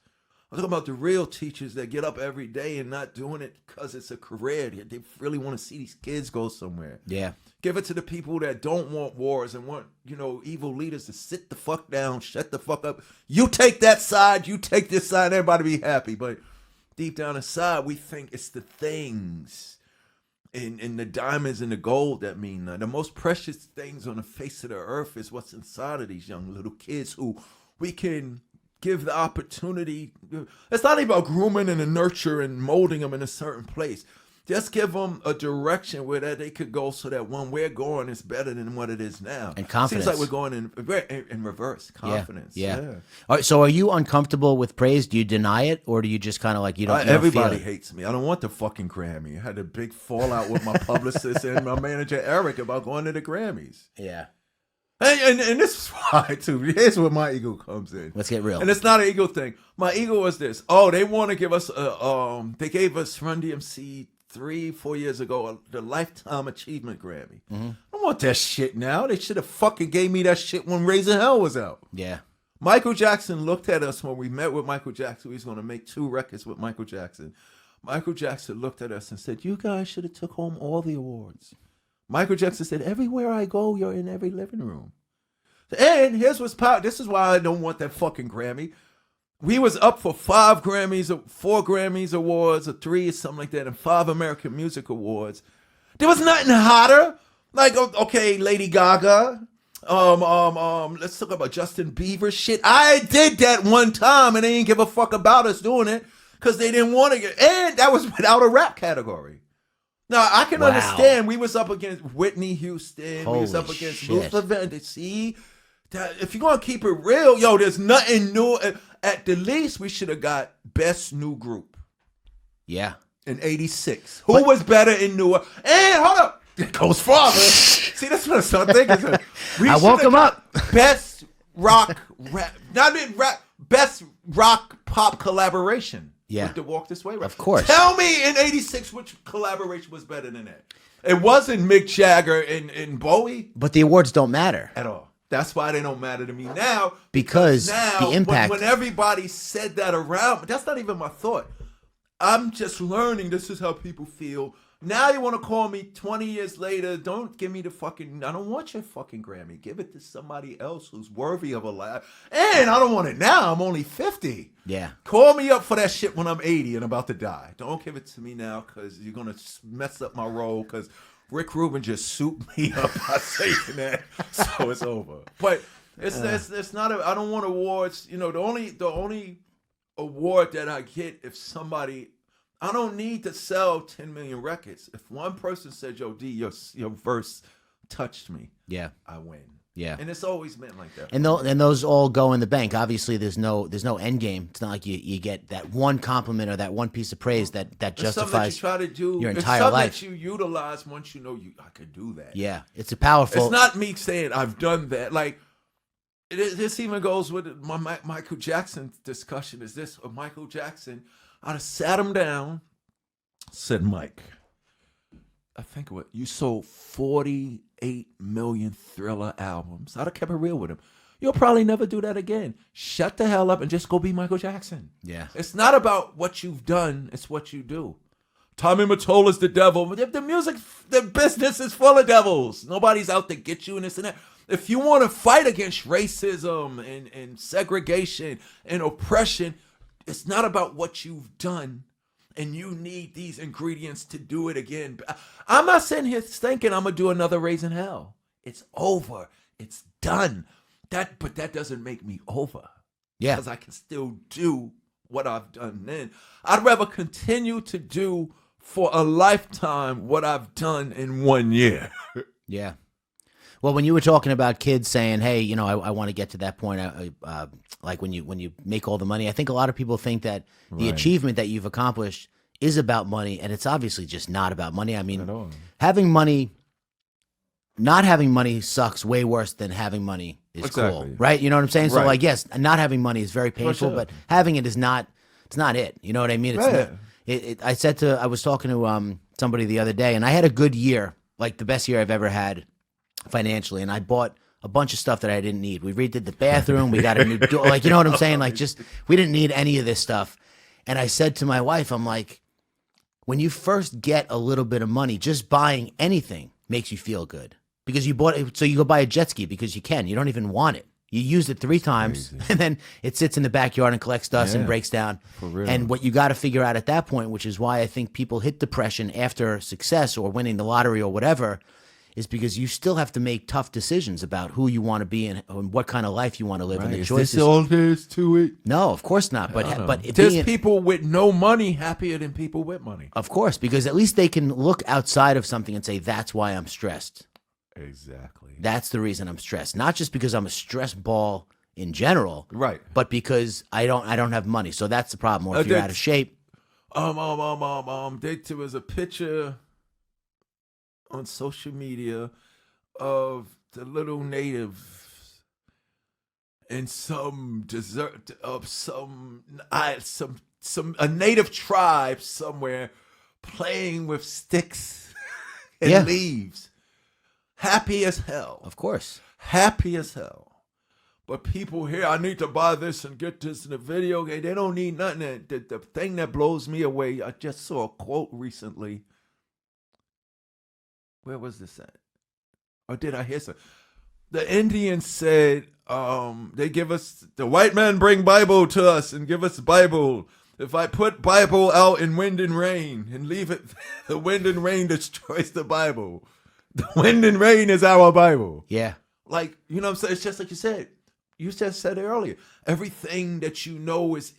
I'm talking about the real teachers that get up every day and not doing it because it's a career. They really want to see these kids go somewhere. Yeah. Give it to the people that don't want wars and want, evil leaders to sit the fuck down, shut the fuck up. You take that side, you take this side, everybody be happy. But deep down inside, we think it's the things and the diamonds and the gold that mean nothing. The most precious things on the face of the earth is what's inside of these young little kids who we can give the opportunity. It's not even about grooming and nurture and molding them in a certain place. Just give them a direction where that they could go so that when we're going, it's better than what it is now. And confidence. Seems like we're going in reverse. Confidence. Yeah. Yeah. All right, so are you uncomfortable with praise? Do you deny it? Or do you just kind of like, you don't everybody feel it? hates me. I don't want the fucking Grammy. I had a big fallout with my publicist and my manager, Eric, about going to the Grammys. Yeah. And this is why, too. Here's where my ego comes in. Let's get real. And it's not an ego thing. My ego was this. Oh, they want to give us they gave us Run-DMC 3-4 years ago the Lifetime Achievement Grammy. I don't want that shit now. They should have fucking gave me that shit when Raising Hell was out. Yeah. Michael Jackson looked at us when we met with Michael Jackson. He was going to make 2 records with Michael Jackson. Michael Jackson looked at us and said, you guys should have took home all the awards. Michael Jackson said, everywhere I go, you're in every living room. And here's what's power. This is why I don't want that fucking Grammy. We was up for 4 Grammys awards, or 3 or something like that, and 5 American Music Awards. There was nothing hotter. Like, okay, Lady Gaga. Let's talk about Justin Bieber shit. I did that one time, and they didn't give a fuck about us doing it because they didn't want to get. And that was without a rap category. Now I can understand. We was up against Whitney Houston. We was up against Luther Vandross. See, if you're gonna keep it real, yo, there's nothing new. At the least, we should have got Best New Group. Yeah. In '86. Who was better in newer? And hold up, it goes farther. See, that's what I started thinking. I woke him up. Best rock rap, not even rap. Best rock pop collaboration. Yeah. With the Walk This Way. Right? Of course. Tell me in '86 which collaboration was better than that. It wasn't Mick Jagger and Bowie. But the awards don't matter At all. That's why they don't matter to me now. Because now, the impact. When everybody said that around, that's not even my thought. I'm just learning this is how people feel. Now you want to call me 20 years later. Don't give me the fucking, I don't want your fucking Grammy. Give it to somebody else who's worthy of a laugh. And I don't want it now. I'm only 50. Yeah. Call me up for that shit when I'm 80 and about to die. Don't give it to me now because you're going to mess up my role because Rick Rubin just souped me up by saying that, so it's over. But it's not. I don't want awards. You know, the only award that I get if somebody. I don't need to sell 10 million records. If one person said, "Yo, D, your verse touched me," Yeah. I win. Yeah. And it's always been like that. And those all go in the bank. Obviously, there's no end game. It's not like you get that one compliment or that one piece of praise that justifies you try to do, your it's entire something life. that you utilize once you know I could do that. Yeah, it's a powerful. It's not me saying I've done that. Like this even goes with my Michael Jackson discussion. Is this Michael Jackson? I'd have sat him down, said, Mike, I think what you sold 48 million Thriller albums. I'd have kept it real with him. You'll probably never do that again. Shut the hell up and just go be Michael Jackson. Yeah. It's not about what you've done, it's what you do. Tommy Mottola's the devil. The music, the business is full of devils. Nobody's out to get you and this and that. If you want to fight against racism and segregation and oppression, it's not about what you've done. And you need these ingredients to do it again. I'm not sitting here thinking I'm going to do another Raising Hell. It's over. It's done. But that doesn't make me over. Yeah. Because I can still do what I've done then. I'd rather continue to do for a lifetime what I've done in 1 year. Yeah. Well, when you were talking about kids saying, "Hey, you know, I want to get to that point," like when you make all the money, I think a lot of people think that the achievement that you've accomplished is about money, and it's obviously just not about money. I mean, having money, not having money sucks way worse than having money is cool, right? You know what I'm saying? So, like, yes, not having money is very painful, but having it is not. It's not it. You know what I mean? It's not, I was talking to somebody the other day, and I had a good year, like the best year I've ever had financially, and I bought a bunch of stuff that I didn't need. We redid the bathroom. We got a new door. Like, you know what I'm saying? Like, just, we didn't need any of this stuff. And I said to my wife, I'm like, when you first get a little bit of money, just buying anything makes you feel good because you bought it. So you go buy a jet ski because you can. You don't even want it. You used it 3 times and then it sits in the backyard and collects dust and breaks down. For real. And what you got to figure out at that point, which is why I think people hit depression after success or winning the lottery or whatever, is because you still have to make tough decisions about who you want to be and what kind of life you want to live, and the Is choices. this all there is to it? No, of course not. But There's people with no money happier than people with money. of course, because at least they can look outside of something and say, "That's why I'm stressed. Exactly. That's the reason I'm stressed. Not just because I'm a stress ball in general, Right. But because I don't have money. So that's the problem. Or if you're out of shape." There was a picture on social media of the little natives in some desert of a native tribe somewhere playing with sticks and leaves. Happy as hell. Of course. Happy as hell. But people here, I need to buy this and get this in the video game. They don't need nothing. The thing that blows me away, I just saw a quote recently. Where was this at? Or did I hear something? The Indians said, they give us, the white men bring Bible to us and give us Bible. If I put Bible out in wind and rain and leave it, the wind and rain destroys the Bible. The wind and rain is our Bible. Yeah. Like, you know what I'm saying? It's just like you said. You just said it earlier. Everything that you know is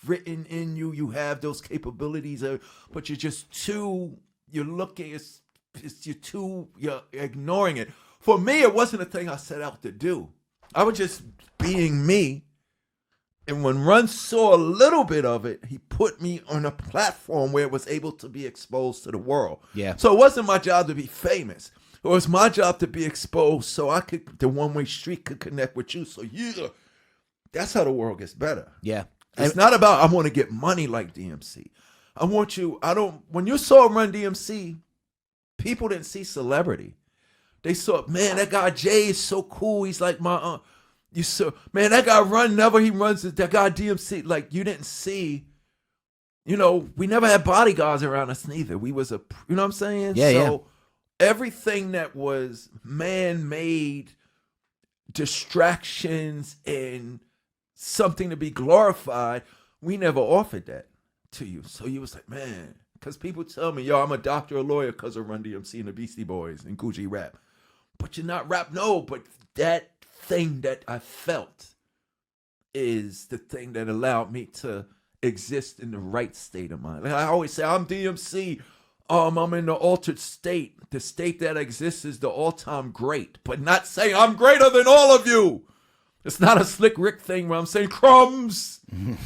written in you. You have those capabilities, but you're just you're looking, you're ignoring it. For me, it wasn't a thing I set out to do. I was just being me. And when Run saw a little bit of it, he put me on a platform where it was able to be exposed to the world. Yeah. So it wasn't my job to be famous. It was my job to be exposed so the one-way street could connect with you. So that's how the world gets better. Yeah. It's not about I want to get money like DMC. When you saw Run-DMC, people didn't see celebrity. They saw, man, that guy Jay is so cool. He's like my aunt. You saw, man, that guy he runs, that guy DMC. Like, you didn't see, we never had bodyguards around us neither. We was you know what I'm saying? Yeah, so everything that was man-made distractions and something to be glorified, we never offered that to you. So you was like, man, because people tell me, yo, I'm a doctor or lawyer because of Run-DMC and the Beastie Boys and Gucci rap. But you're not rap. No, but that thing that I felt is the thing that allowed me to exist in the right state of mind. Like I always say, I'm DMC. I'm in the altered state. The state that exists is the all-time great, but not saying I'm greater than all of you. It's not a Slick Rick thing where I'm saying crumbs. You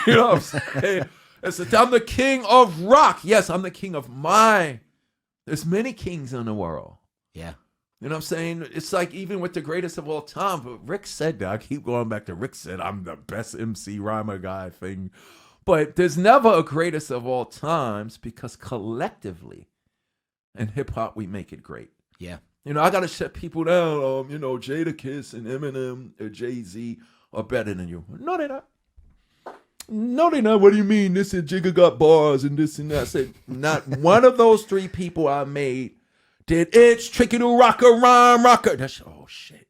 know what I'm saying? I'm the king of rock. Yes, I'm the king of there's many kings in the world. Yeah. You know what I'm saying? It's like even with the greatest of all time, but Rick said that. I keep going back to Rick said, I'm the best MC rhymer guy thing. But there's never a greatest of all times because collectively in hip hop, we make it great. Yeah. I got to shut people down. Jadakiss and Eminem or Jay-Z are better than you. No, they're not. No, they're not. What do you mean? This and Jigga got bars and this and that. I said, not one of those three people I made did It's Tricky to Rock a Rhyme Rocker. Oh, shit.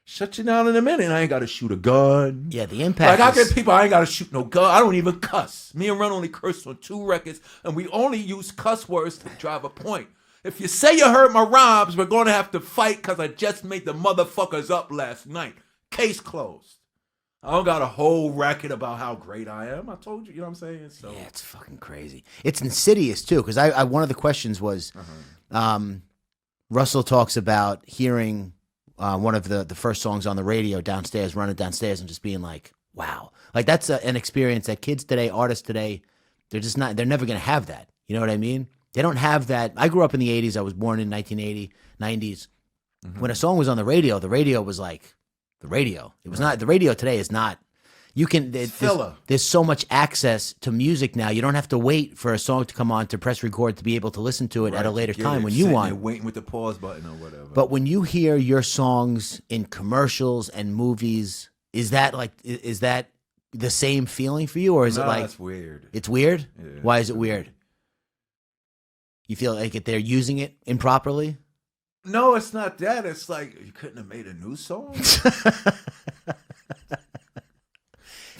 Shut you down in a minute. I ain't got to shoot a gun. Yeah, the impact. Like, I get people, I ain't got to shoot no gun. I don't even cuss. Me and Run only cursed on 2 records, and we only use cuss words to drive a point. If you say you heard my rhymes, we're going to have to fight because I just made the motherfuckers up last night. Case closed. I don't got a whole record about how great I am. I told you, you know what I'm saying? So yeah, it's fucking crazy. It's insidious, too, because I one of the questions was, Russell talks about hearing one of the first songs on the radio downstairs, running downstairs, and just being like, wow. Like, that's an experience that kids today, artists today, they're never going to have that. You know what I mean? They don't have that. I grew up in the 80s. I was born in 1980, 90s. Mm-hmm. When a song was on the radio was like the radio. It was not, the radio today is not, there's so much access to music now. You don't have to wait for a song to come on to press record to be able to listen to it at a later time when you want. You're waiting with the pause button or whatever. But when you hear your songs in commercials and movies, is that the same feeling for you, or is it like it's weird? It's weird. Yeah, why is it weird? You feel like they're using it improperly? No, it's not that. It's like you couldn't have made a new song.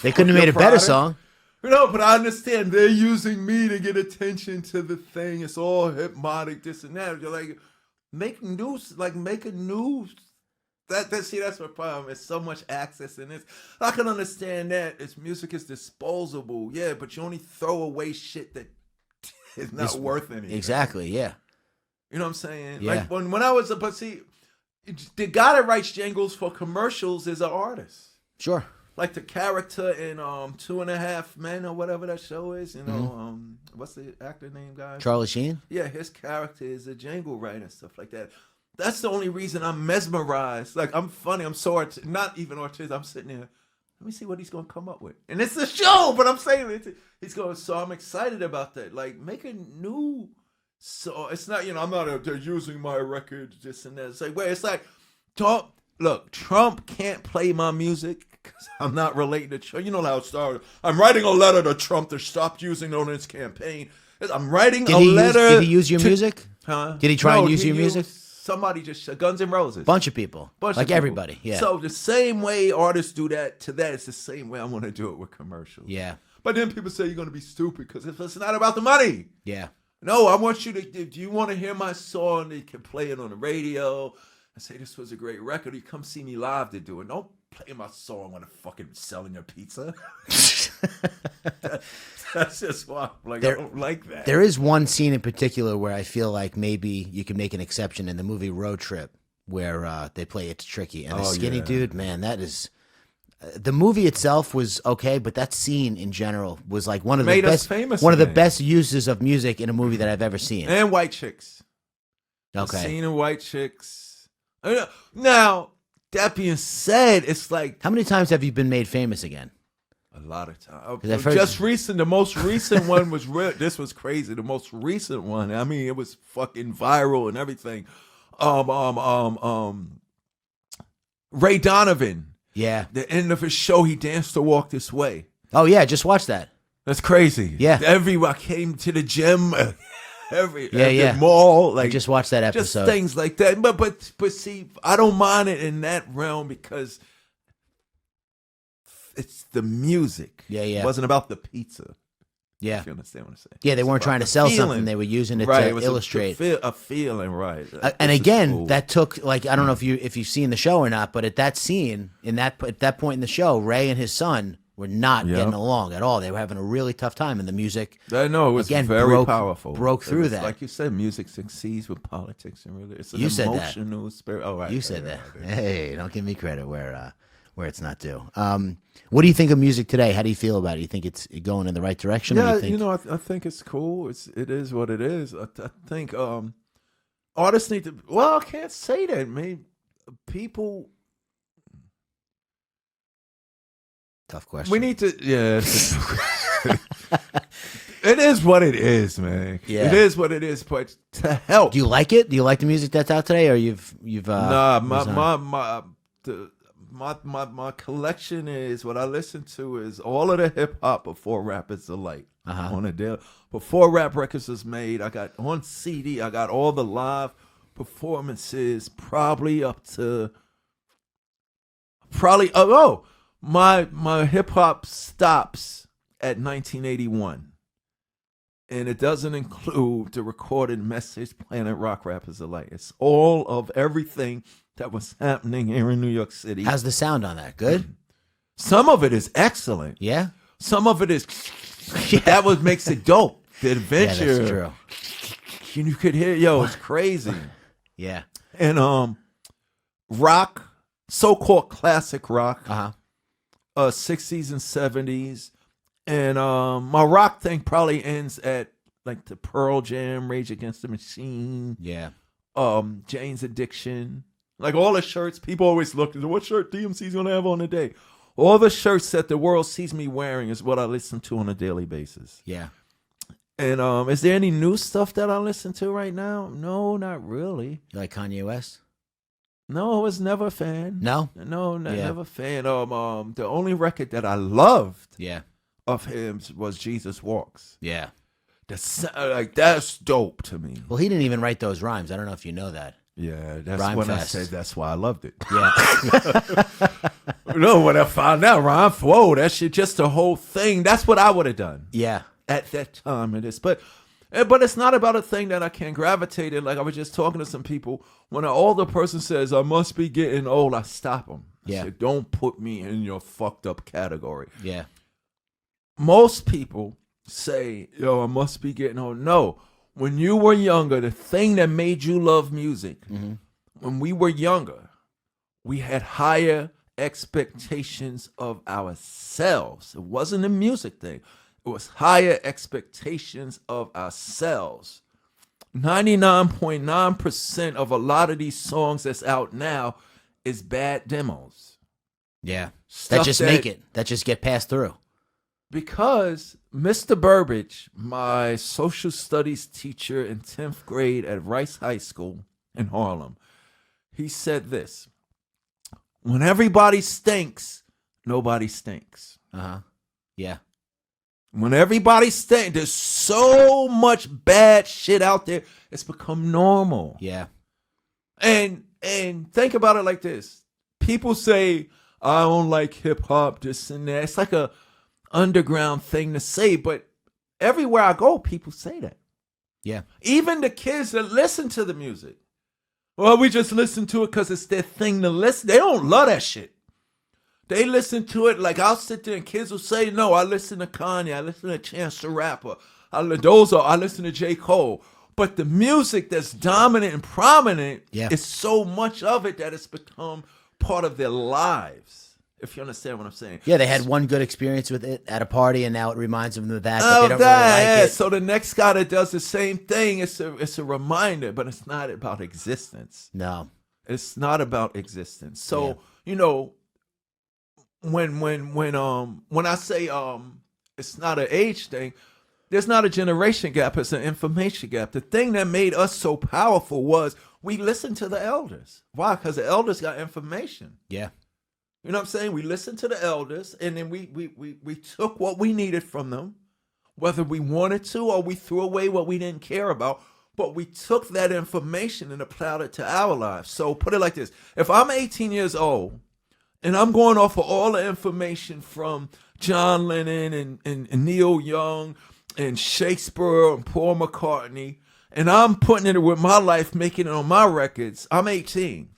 They couldn't have made a better song. No, but I understand they're using me to get attention to the thing. It's all hypnotic, this and that. You're like, Make news, like make a news. See, that's my problem. There's so much access in this. I can understand that. Music is disposable, yeah, but you only throw away shit that is not worth anything. Exactly, yeah. You know what I'm saying? Yeah. Like when I was but see, the guy that writes jingles for commercials is an artist. Sure. Like the character in 2.5 Men or whatever that show is, you know, what's the actor name, guys? Charlie Sheen? Yeah, his character is a jingle writer and stuff like that. That's the only reason I'm mesmerized. Like, I'm funny. I'm so not even artistic. I'm sitting there. Let me see what he's going to come up with. And it's a show, but I'm saying he's going, so I'm excited about that. Like, make a new, so it's not, you know, I'm not, they're using my record, this and that. It's like, wait, it's like, Trump can't play my music because I'm not related to Trump. You know how it started. I'm writing a letter to Trump to stop using it on his campaign. I'm writing a letter. Did he use your music? Huh? Did he try and use your music? Somebody just Guns N' Roses. Bunch of people. Like everybody. Yeah. So the same way artists do that to that, it's the same way I want to do it with commercials. Yeah. But then people say you're going to be stupid because it's not about the money. Yeah. No, I want you to, if you want to hear my song, you can play it on the radio and say this was a great record. You come see me live to do it. Don't play my song when I'm fucking selling your pizza. That's just why I don't like that. There is one scene in particular where I feel like maybe you can make an exception in the movie Road Trip where they play It's Tricky. And the skinny dude, man, that is... the movie itself was okay, but that scene in general was like one of the best uses of music in a movie that I've ever seen. And white chicks. Okay. The scene of white chicks. Now, that being said, it's like... How many times have you been made famous again? A lot of times. The most recent one was real. This was crazy. The most recent one, I mean, it was fucking viral and everything. Ray Donovan. Yeah. The end of his show, he danced to Walk This Way. Oh, yeah, just watch that. That's crazy. Yeah. I came to the gym, every mall. Like, I just watched that episode. Just things like that. But see, I don't mind it in that realm because it's the music. Yeah, yeah. It wasn't about the pizza. Yeah. If you understand what I'm saying. Yeah, they weren't trying to sell something. They were using it to illustrate. A feeling, right. And again, cool. That took, like, I don't know if you've seen the show or not, but at that scene, at that point in the show, Ray and his son were not getting along at all. They were having a really tough time, and the music, I know, it was very powerful. Broke through that. Like you said, music succeeds with politics, and really, it's an emotional spirit. Oh, right. You said that. Hey, don't give me credit where it's not due. What do you think of music today? How do you feel about it? You think it's going in the right direction? Yeah, I think it's cool. It is what it is. I think artists need to. Well, I can't say that. Maybe people. Tough question. We need to. Yeah. It is what it is, man. Yeah. It is what it is. But to help. Do you like it? Do you like the music that's out today, or you've? Nah, my collection is what I listen to is all of the hip hop before rap is alike. On a daily. Before rap records was made, I got on CD. I got all the live performances, probably up to my hip hop stops at 1981. And it doesn't include the recorded message Planet Rock Rappers Alike. It's all of everything that was happening here in New York City. How's the sound on that? Good? Some of it is excellent. Yeah? Some of it is... That what makes it dope. The adventure. Yeah, that's true. You could hear... it's crazy. Yeah. And rock, so-called classic rock, 60s and 70s. And my rock thing probably ends at like the Pearl Jam, Rage Against the Machine. Yeah. Jane's Addiction. Like all the shirts, people always look at what shirt DMC's gonna have on today. All the shirts that the world sees me wearing is what I listen to on a daily basis. Yeah. And is there any new stuff that I listen to right now? No, not really. You like Kanye West? No, I was never a fan. No? No, never a fan. The only record that I loved of him was Jesus Walks. Yeah. That's dope to me. Well, he didn't even write those rhymes. I don't know if you know that. Yeah, that's Rhyme when Fest. I said that's why I loved it. Yeah. No, when I found out, whoa, that shit, just the whole thing. That's what I would have done. Yeah. At that time it is. But But it's not about a thing that I can gravitate in. Like I was just talking to some people. When an older person says, I must be getting old, I stop them. I say, don't put me in your fucked up category. Yeah. Most people say, yo, I must be getting old. No. When you were younger, the thing that made you love music, when we were younger, we had higher expectations of ourselves. It wasn't a music thing. It was higher expectations of ourselves. 99.9% of a lot of these songs that's out now is bad demos. Yeah. That just make it. That just get passed through. Because Mr. Burbage, my social studies teacher in 10th grade at Rice High School in Harlem, he said this: when everybody stinks, nobody stinks. Yeah. When everybody stinks, there's so much bad shit out there, it's become normal. Yeah. And think about it like this. People say, I don't like hip hop, this and that. It's like a underground thing to say, but everywhere I go, people say that. Yeah. Even the kids that listen to the music. Well, we just listen to it because it's their thing to listen. They don't love that shit. They listen to it like I'll sit there and kids will say, no, I listen to Kanye, I listen to Chance the Rapper, I listen to J. Cole. But the music that's dominant and prominent is so much of it that it's become part of their lives. If you understand what I'm saying. Yeah, they had one good experience with it at a party, and now it reminds them of that, but they don't really like it. So the next guy that does the same thing, it's a reminder, but it's not about existence. No. It's not about existence. So, you know, when I say it's not an age thing, there's not a generation gap, it's an information gap. The thing that made us so powerful was we listened to the elders. Why? Because the elders got information. Yeah. You know what I'm saying? We listened to the elders, and then we took what we needed from them, whether we wanted to or we threw away what we didn't care about. But we took that information and applied it to our lives. So put it like this. If I'm 18 years old and I'm going off of all the information from John Lennon and Neil Young and Shakespeare and Paul McCartney, and I'm putting it with my life, making it on my records, I'm 18.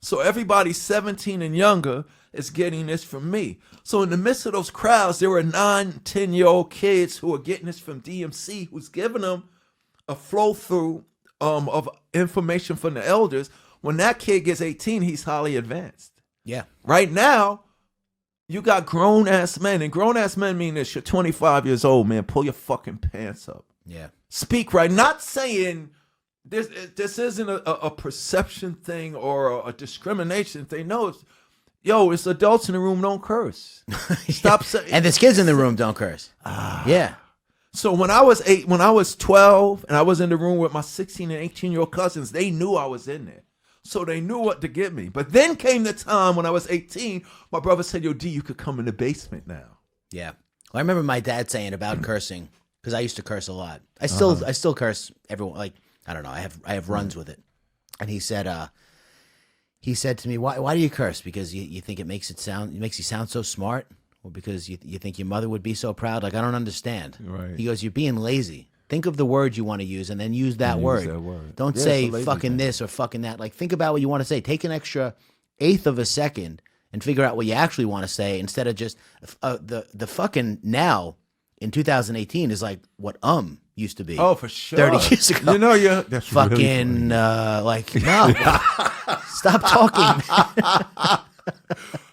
So everybody 17 and younger is getting this from me. So in the midst of those crowds, there were 9, 10-year-old kids who are getting this from DMC, who's giving them a flow through of information from the elders. When that kid gets 18, he's highly advanced. Yeah. Right now, you got grown-ass men, and grown-ass men mean this. You're 25 years old, man. Pull your fucking pants up. Yeah. Speak right. Not saying this isn't a perception thing or a discrimination thing. No, it's adults in the room, don't curse. Stop saying. And there's kids in the room, don't curse. Yeah. So when I was 12 and I was in the room with my 16 and 18-year-old cousins, they knew I was in there. So they knew what to get me. But then came the time when I was 18, my brother said, yo, D, you could come in the basement now. Yeah. Well, I remember my dad saying about cursing, because I used to curse a lot. I still curse everyone. Like, I don't know. I have runs with it. And he said to me, why do you curse? Because you think it makes you sound so smart? Or because you think your mother would be so proud? Like, I don't understand. Right. He goes, you're being lazy. Think of the word you want to use and then use that word. Don't say fucking this or fucking that. Like, think about what you want to say. Take an extra eighth of a second and figure out what you actually want to say instead of just the fucking now in 2018 is like what used to be. Oh, for sure. 30 years ago. You know, that's fucking really like no. Stop talking.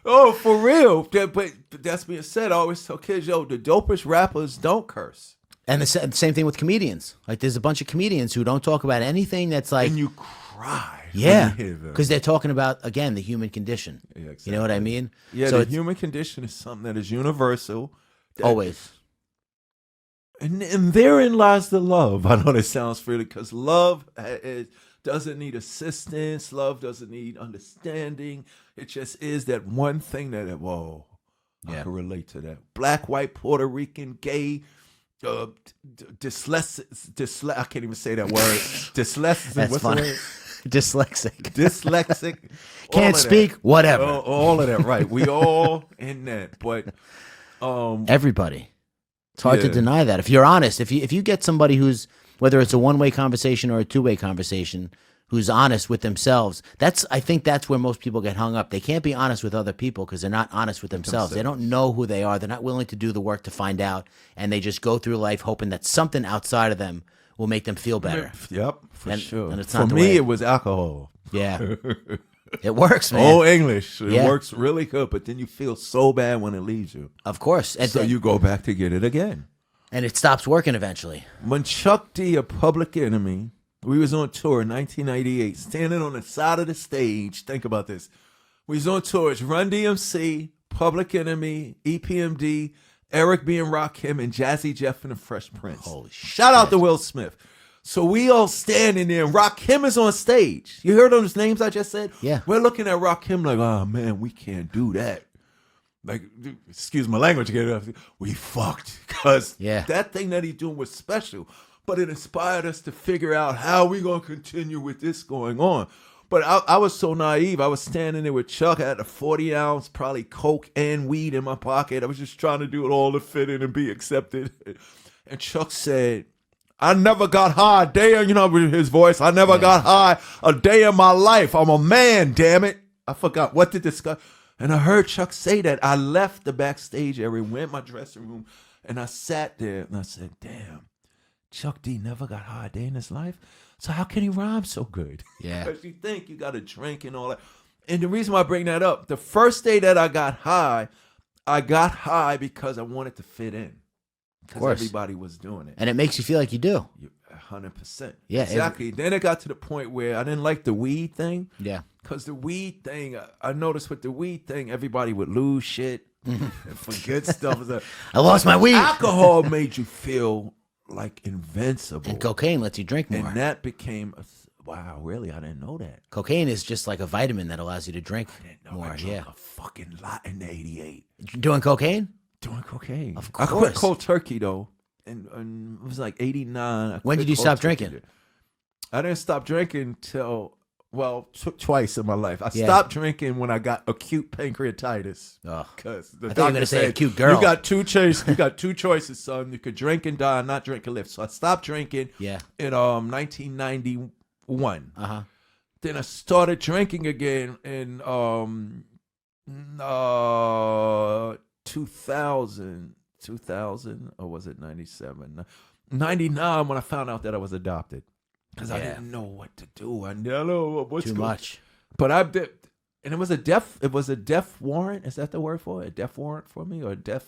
Oh, for real. But that's being said, I always tell kids, yo, the dopest rappers don't curse. And the same thing with comedians. Like, there's a bunch of comedians who don't talk about anything that's like... And you cry. Yeah, because they're talking about, again, the human condition. Yeah, exactly. You know what I mean? Yeah, so the human condition is something that is universal. Always. And therein lies the love. I know that sounds freely, because love doesn't need assistance. Love doesn't need understanding. It just is that one thing that, I can relate to that. Black, white, Puerto Rican, gay... dyslexic. I can't even say that word. Dyslexic. That's what's funny. The word? Dyslexic. Can't speak. That. Whatever. All of that. Right. We all in that. But everybody. It's hard to deny that. If you're honest, if you get somebody who's whether it's a one-way conversation or a two-way conversation, who's honest with themselves. I think that's where most people get hung up. They can't be honest with other people because they're not honest with themselves. They don't know who they are. They're not willing to do the work to find out, and they just go through life hoping that something outside of them will make them feel better. Yep, for sure. And it's for not the me, way it was alcohol. Yeah. It works, man. Oh, English. It Yeah. works really good, but then you feel so bad when it leaves you. Of course. And So you go back to get it again. and it stops working eventually. When Chuck D, a Public Enemy, we was on tour in 1998, standing on the side of the stage. Think about this. We was on tour. It's Run-DMC, Public Enemy, EPMD, Eric B. and Rakim, and Jazzy Jeff and the Fresh Prince. Holy Shout out to Will Smith. So we all standing there, and Rakim is on stage. You heard those names I just said? Yeah. We're looking at Rakim like, oh, man, we can't do that. Like, excuse my language again. We fucked. Because that thing that he's doing was special. But it inspired us to figure out how we going to continue with this going on. But I was so naive. I was standing there with Chuck. I had a 40-ounce, probably Coke and weed in my pocket. I was just trying to do it all to fit in and be accepted. And Chuck said, I never got high a day, with his voice. I never got high a day in my life. I'm a man, damn it. I forgot what to discuss. And I heard Chuck say that. I left the backstage area, went in my dressing room, and I sat there and I said, damn, Chuck D never got high a day in his life. So how can he rhyme so good? Yeah. Because you think you got to drink and all that. And the reason why I bring that up, the first day that I got high because I wanted to fit in. Because everybody was doing it. And it makes you feel like you do. 100%. Yeah. Exactly. Then it got to the point where I didn't like the weed thing. Yeah. Because the weed thing, I noticed with the weed thing, everybody would lose shit and forget stuff. I lost my weed. Alcohol made you feel like invincible. And cocaine lets you drink more. And that became, wow, really? I didn't know that. Cocaine is just like a vitamin that allows you to drink more. I drank a fucking lot in 88. Doing cocaine? Doing cocaine. Of course. I quit cold turkey, though. And it was like 89. When did you stop drinking? I didn't stop drinking till, twice in my life. I stopped drinking when I got acute pancreatitis. Because the doctor going to say said, acute girl. You got two choices, son. You could drink and die, not drink and live. So I stopped drinking in 1991. Then I started drinking again in 2000, or was it 97? 99 when I found out that I was adopted. Because I didn't know what to do. I didn't know what's too much. But I did, and it was a death warrant. Is that the word for it? A death warrant for me, or a death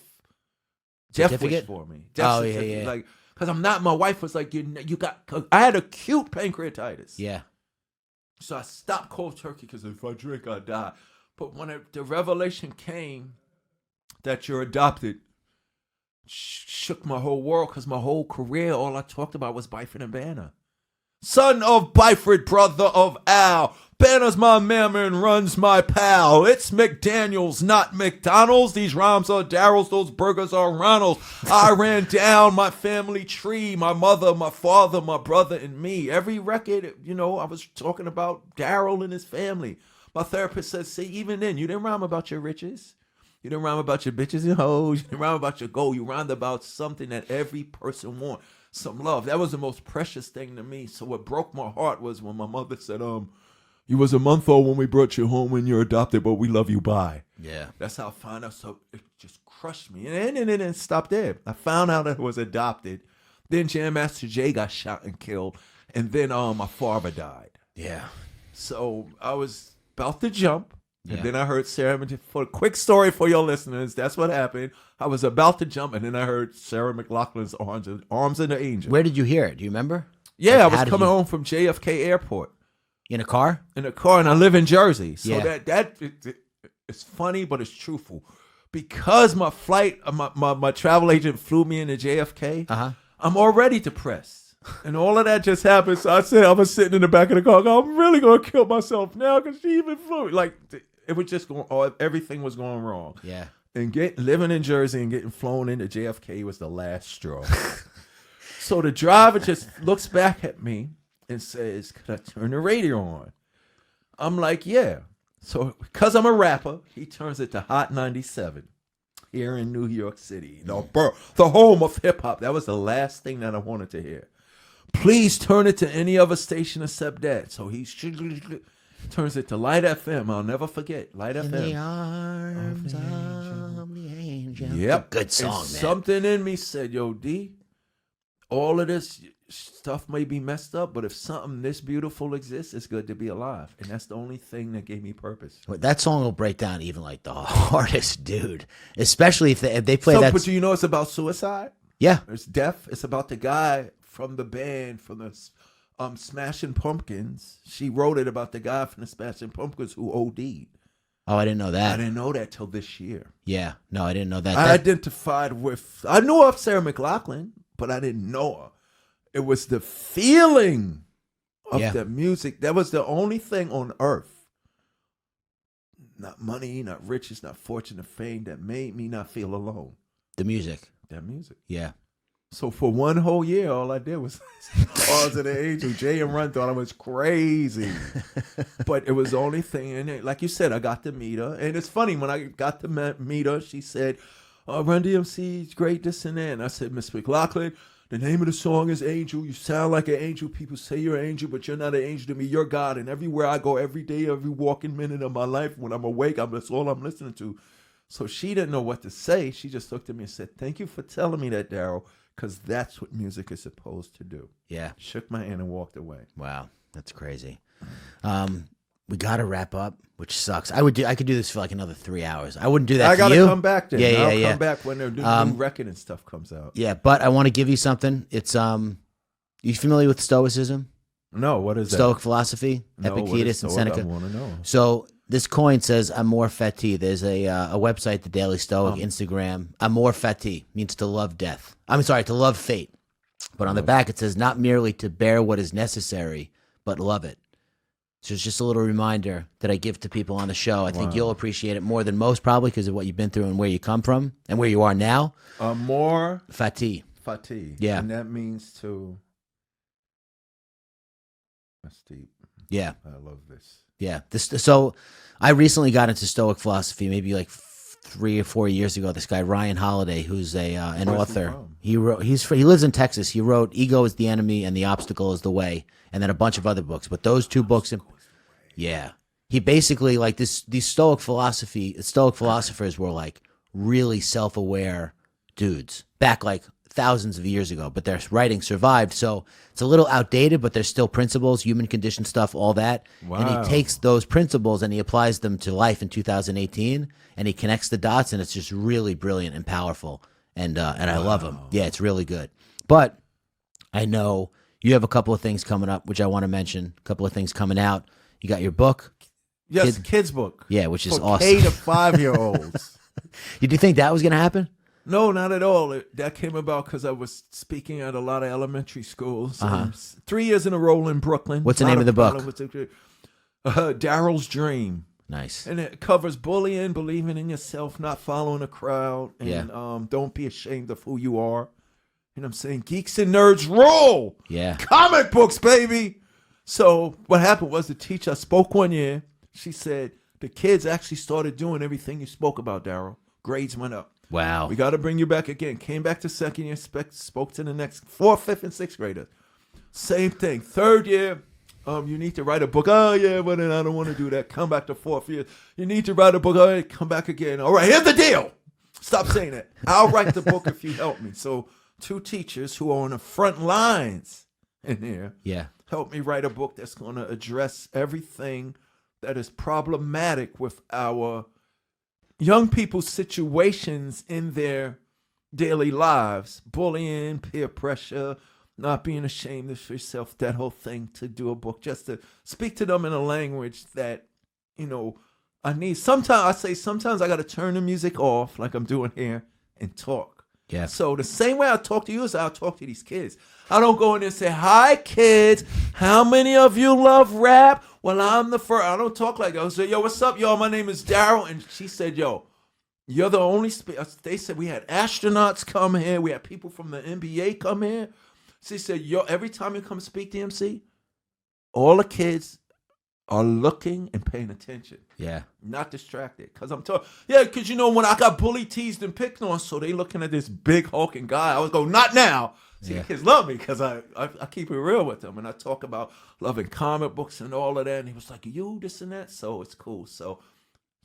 wish for me? Death certificate. Like, because I'm not. My wife was like, you got. I had acute pancreatitis. Yeah. So I stopped cold turkey because if I drink, I die. But when the revelation came that you're adopted, shook my whole world, because my whole career, all I talked about was Byford and Banner. Son of Byford, brother of Al. Banner's my mammon, runs my pal. It's McDaniels, not McDonald's. These rhymes are Darryl's, those burgers are Ronald's. I ran down my family tree, my mother, my father, my brother, and me. Every record, I was talking about Darryl and his family. My therapist says, see, even then, you didn't rhyme about your riches. You didn't rhyme about your bitches and hoes. You didn't rhyme about your goal. You rhymed about something that every person wants. Some love. That was the most precious thing to me. So what broke my heart was when my mother said, you was a month old when we brought you home when you're adopted, but we love you, bye. Yeah. That's how I found out. So it just crushed me. And it didn't stop there. I found out that I was adopted. Then Grandmaster Jay got shot and killed. And then my father died. Yeah. So I was about to jump. And then I heard Sarah, for a quick story for your listeners, that's what happened. I was about to jump, and then I heard Sarah McLachlan's Arms and the Angel. Where did you hear it? Do you remember? Yeah, I was coming home from JFK Airport. In a car? In a car, and I live in Jersey. So Yeah. it's funny, but it's truthful. Because my flight, my travel agent flew me into JFK, I'm already depressed. And all of that just happened. So I said, I was sitting in the back of the car, I'm really going to kill myself now because she even flew. Like, it was just going, everything was going wrong. Yeah. And living in Jersey and getting flown into JFK was the last straw. So the driver just looks back at me and says, could I turn the radio on? I'm like, yeah. So because I'm a rapper, he turns it to Hot 97 here in New York City. The home of hip hop. That was the last thing that I wanted to hear. please turn it to any other station except that. So he turns it to Light FM. I'll never forget. Light In FM. the arms of the angel. Yep. Good song, man. Something in me said, yo, D, all of this stuff may be messed up, but if something this beautiful exists, it's good to be alive. And that's the only thing that gave me purpose. That song will break down even like the hardest dude, especially if they play that. But you know it's about suicide? Yeah. It's death. It's about the guy from the band, from the Smashing Pumpkins. She wrote it about the guy from the Smashing Pumpkins who OD'd. Oh, I didn't know that. I didn't know that till this year. Yeah. No, I didn't know that. I identified with, I knew of Sarah McLachlan, but I didn't know her. It was the feeling of the music. That was the only thing on earth, not money, not riches, not fortune or fame, that made me not feel alone. The music. That music. Yeah. So for one whole year, all I did was Cause of the Angel. Jay and Run thought I was crazy. But it was the only thing in it. Like you said, I got to meet her. And it's funny, when I got to meet her, she said, Run-DMC is great, this and that. And I said, Miss McLachlan, the name of the song is Angel. You sound like an angel. People say you're an angel, but you're not an angel to me. You're God. And everywhere I go, every day, every walking minute of my life, when I'm awake, that's all I'm listening to. So she didn't know what to say. She just looked at me and said, thank you for telling me that, Darryl, because that's what music is supposed to do. Yeah. Shook my hand and walked away. Wow. That's crazy. We got to wrap up, which sucks. I could do this for like another 3 hours. I wouldn't do that. I got to you. come back then. Yeah, I'll come back when their new record and stuff comes out. Yeah, but I want to give you something. It's you familiar with Stoicism? No, what is that? Stoic philosophy, No, Epictetus and Seneca. I want to know. So this coin says amor fati. There's a website, the Daily Stoic, Instagram. Amor fati means to love death. I'm sorry, to love fate. But on the back it says not merely to bear what is necessary, but love it. So it's just a little reminder that I give to people on the show. I think you'll appreciate it more than most, probably because of what you've been through and where you come from and where you are now. Amor fati. fati. Yeah. And that means to... That's deep. Yeah. I love this. Yeah. So I recently got into Stoic philosophy, maybe like 3 or 4 years ago. This guy Ryan Holiday, who's an author, he lives in Texas. He wrote "Ego is the Enemy" and "The Obstacle is the Way," and then a bunch of other books. But those two books, he basically like these Stoic philosophers were like really self-aware dudes back like thousands of years ago, but their writing survived. So it's a little outdated, but there's still principles, human condition stuff, all that. Wow. And he takes those principles and he applies them to life in 2018, and he connects the dots, and it's just really brilliant and powerful. And I love him. Yeah, it's really good. But I know you have a couple of things coming up, which I want to mention. A couple of things coming out. You got your book. Yes, kids book. Yeah, which is for awesome. K to 5-year-olds. Did you think that was going to happen? No, not at all. That came about because I was speaking at a lot of elementary schools. 3 years in a row in Brooklyn. What's the name of the book? Daryl's Dream. Nice. And it covers bullying, believing in yourself, not following a crowd, and don't be ashamed of who you are. And I'm saying geeks and nerds roll. Yeah. Comic books, baby. So what happened was the teacher, I spoke one year. She said, the kids actually started doing everything you spoke about, Darryl. Grades went up. Wow. We got to bring you back again. Came back to second year, spoke to the next 4th, 5th, and 6th graders. Same thing. 3rd year, you need to write a book. Oh, yeah, but then I don't want to do that. Come back to 4th year. You need to write a book. All right, come back again. All right, here's the deal. Stop saying that. I'll write the book if you help me. So 2 teachers who are on the front lines in here helped me write a book that's going to address everything that is problematic with our young people's situations in their daily lives. Bullying, peer pressure, not being ashamed of yourself, that whole thing, to do a book, just to speak to them in a language that, I need. Sometimes I got to turn the music off like I'm doing here and talk. Yeah. So the same way I talk to you is how I talk to these kids. I don't go in there and say, hi, kids. How many of you love rap? Well, I'm the first. I don't talk like that. I say, yo, what's up, y'all? My name is Darryl. And she said, yo, you're the only. They said we had astronauts come here. We had people from the NBA come here. She said, yo, every time you come speak to MC, all the kids are looking and paying attention. Yeah. Not distracted. Because I'm talking, because when I got bullied, teased, and picked on, so they looking at this big hulking guy. I was going, not now. See, the kids love me because I keep it real with them. And I talk about loving comic books and all of that. And he was like, you, this and that. So it's cool. So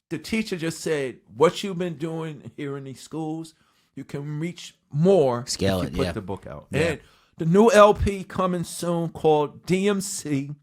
the teacher just said, what you've been doing here in these schools, you can reach more Scale if you it, put the book out. Yeah. And the new LP coming soon called DMC.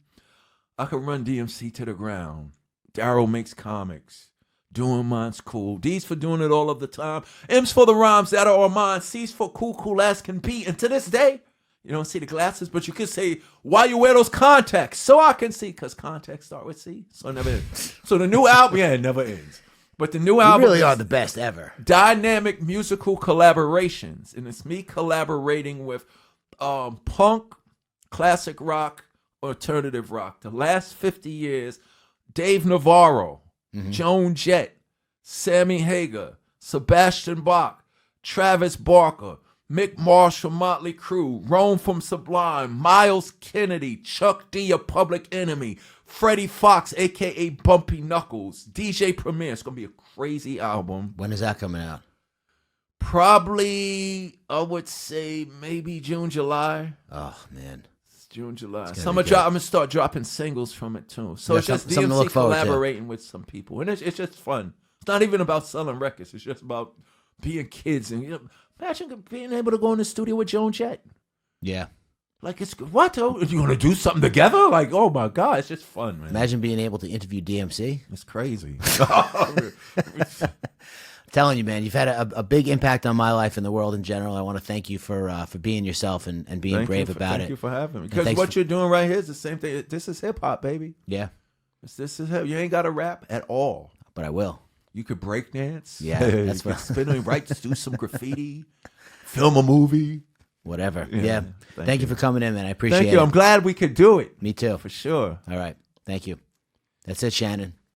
I could run DMC to the ground. Darryl makes comics. Doing mine's cool. D's for doing it all of the time. M's for the rhymes that are mine. C's for cool as can be. And to this day, you don't see the glasses, but you can say, why you wear those contacts? So I can see, because contacts start with C. So it never ends. So the new album, it never ends. But the new album really are the best ever. Dynamic musical collaborations. And it's me collaborating with punk, classic rock, alternative rock. The last 50 years, Dave Navarro, Joan Jett, Sammy Hagar, Sebastian Bach, Travis Barker, Mick Marsh from Motley Crue, Rome from Sublime, Miles Kennedy, Chuck D, a Public Enemy, Freddie Fox, a.k.a. Bumpy Knuckles, DJ Premier. It's going to be a crazy album. When is that coming out? Probably, I would say, maybe June, July. Oh, man. June, July. I'm I'm gonna start dropping singles from it too. So it's just DMC collaborating with some people, and it's just fun. It's not even about selling records. It's just about being kids and imagine being able to go in the studio with Joan Jett. Yeah. Like it's what? Are you gonna do something together? Like oh my god, it's just fun, man. Imagine being able to interview DMC. It's crazy. Telling you, man, you've had a big impact on my life and the world in general. I want to thank you for being yourself and being brave about it. Thank you for having me. Because what you're doing right here is the same thing. This is hip hop, baby. Yeah. This is hip. You ain't got to rap at all. But I will. You could break dance. Yeah, that's what. Spin on right. Just do some graffiti. Film a movie. Whatever. Yeah. Thank you for coming in, man. I appreciate it. Thank you. I'm glad we could do it. Me too. For sure. All right. Thank you. That's it, Shannon.